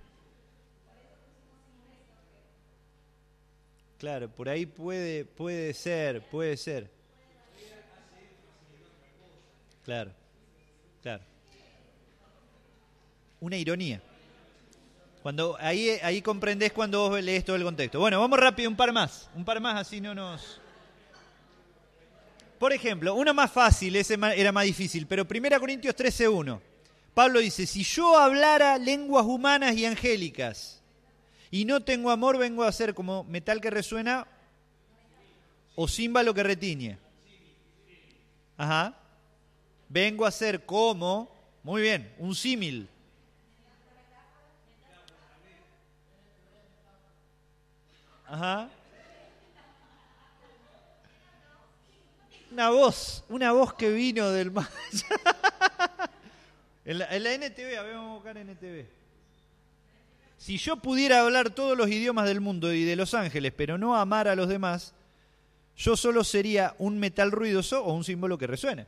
Claro, por ahí puede ser. Claro. Una ironía. Cuando ahí comprendés cuando vos lees todo el contexto. Bueno, vamos rápido, un par más así no nos... Por ejemplo, uno más fácil, ese era más difícil, pero 1 Corintios 13:1. Pablo dice, si yo hablara lenguas humanas y angélicas y no tengo amor, vengo a ser como metal que resuena o címbalo que retiñe. Ajá. Vengo a ser como, muy bien, un símil. Ajá. Una voz que vino del más allá. En la NTV, a ver, vamos a buscar NTV. Si yo pudiera hablar todos los idiomas del mundo y de los ángeles, pero no amar a los demás, yo solo sería un metal ruidoso o un símbolo que resuene.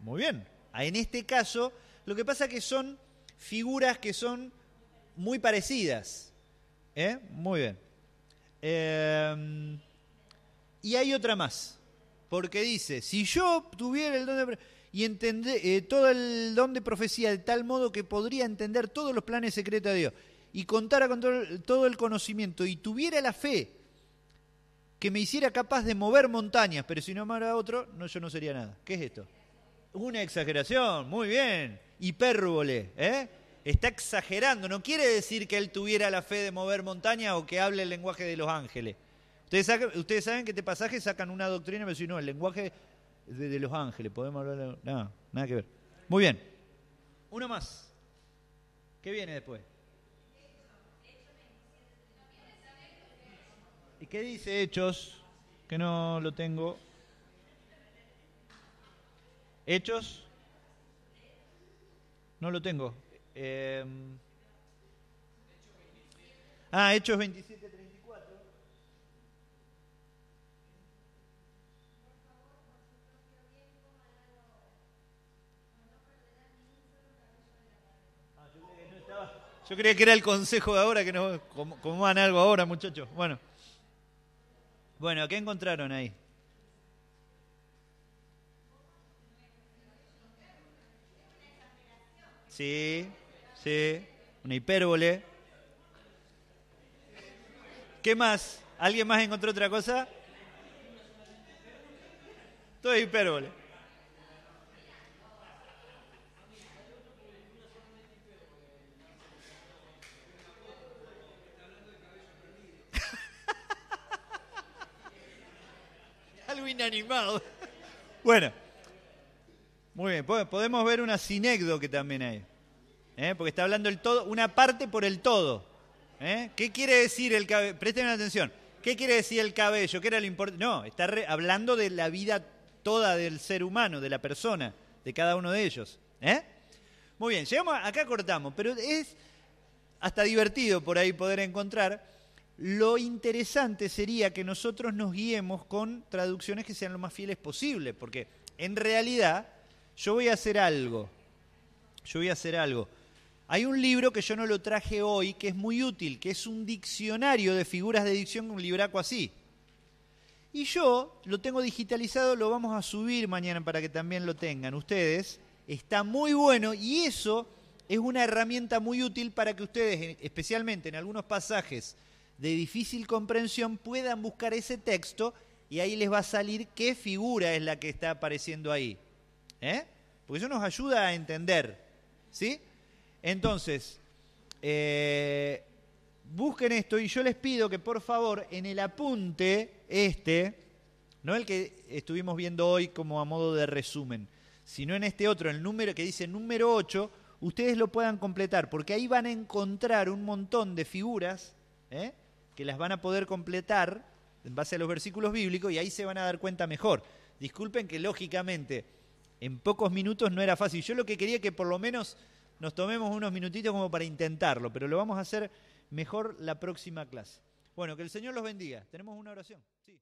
Muy bien. En este caso, lo que pasa es que son figuras que son muy parecidas. Muy bien. Y hay otra más. Porque dice, si yo tuviera el don de y entender todo el don de profecía de tal modo que podría entender todos los planes secretos de Dios y contara con todo el conocimiento y tuviera la fe que me hiciera capaz de mover montañas, pero si no amara a otro, no, yo no sería nada. ¿Qué es esto? Una exageración, muy bien. Hipérbole, Está exagerando. No quiere decir que él tuviera la fe de mover montañas o que hable el lenguaje de los ángeles. Ustedes saben que este pasaje sacan una doctrina, pero si no, el lenguaje de los ángeles. Podemos hablar de... No, nada que ver. Muy bien. Uno más. ¿Qué viene después? ¿Y qué dice Hechos? Que no lo tengo. ¿Hechos? No lo tengo. Hechos 27, 34. Yo creía que era el consejo de ahora, que no coman algo ahora, muchachos. Bueno, ¿qué encontraron ahí? Sí, una hipérbole. ¿Qué más? ¿Alguien más encontró otra cosa? Todo es hipérbole. Algo inanimado. Bueno, muy bien. Podemos ver una sinécdoque también ahí. Porque está hablando el todo, una parte por el todo. ¿Qué quiere decir el cabello? Presten atención. ¿Qué quiere decir el cabello? ¿Qué era lo importante? No, está hablando de la vida toda del ser humano, de la persona, de cada uno de ellos. Muy bien, llegamos, acá cortamos, pero es hasta divertido por ahí poder encontrar. Lo interesante sería que nosotros nos guiemos con traducciones que sean lo más fieles posible, porque en realidad yo voy a hacer algo. Hay un libro que yo no lo traje hoy, que es muy útil, que es un diccionario de figuras de dicción, un libraco así. Y yo lo tengo digitalizado, lo vamos a subir mañana para que también lo tengan ustedes. Está muy bueno y eso es una herramienta muy útil para que ustedes, especialmente en algunos pasajes de difícil comprensión, puedan buscar ese texto y ahí les va a salir qué figura es la que está apareciendo ahí. Porque eso nos ayuda a entender, ¿sí? Entonces, busquen esto y yo les pido que por favor en el apunte no el que estuvimos viendo hoy como a modo de resumen, sino en este otro, el número que dice número 8, ustedes lo puedan completar, porque ahí van a encontrar un montón de figuras que las van a poder completar en base a los versículos bíblicos y ahí se van a dar cuenta mejor. Disculpen que lógicamente en pocos minutos no era fácil. Yo lo que quería que por lo menos nos tomemos unos minutitos como para intentarlo, pero lo vamos a hacer mejor la próxima clase. Bueno, que el Señor los bendiga. ¿Tenemos una oración? Sí.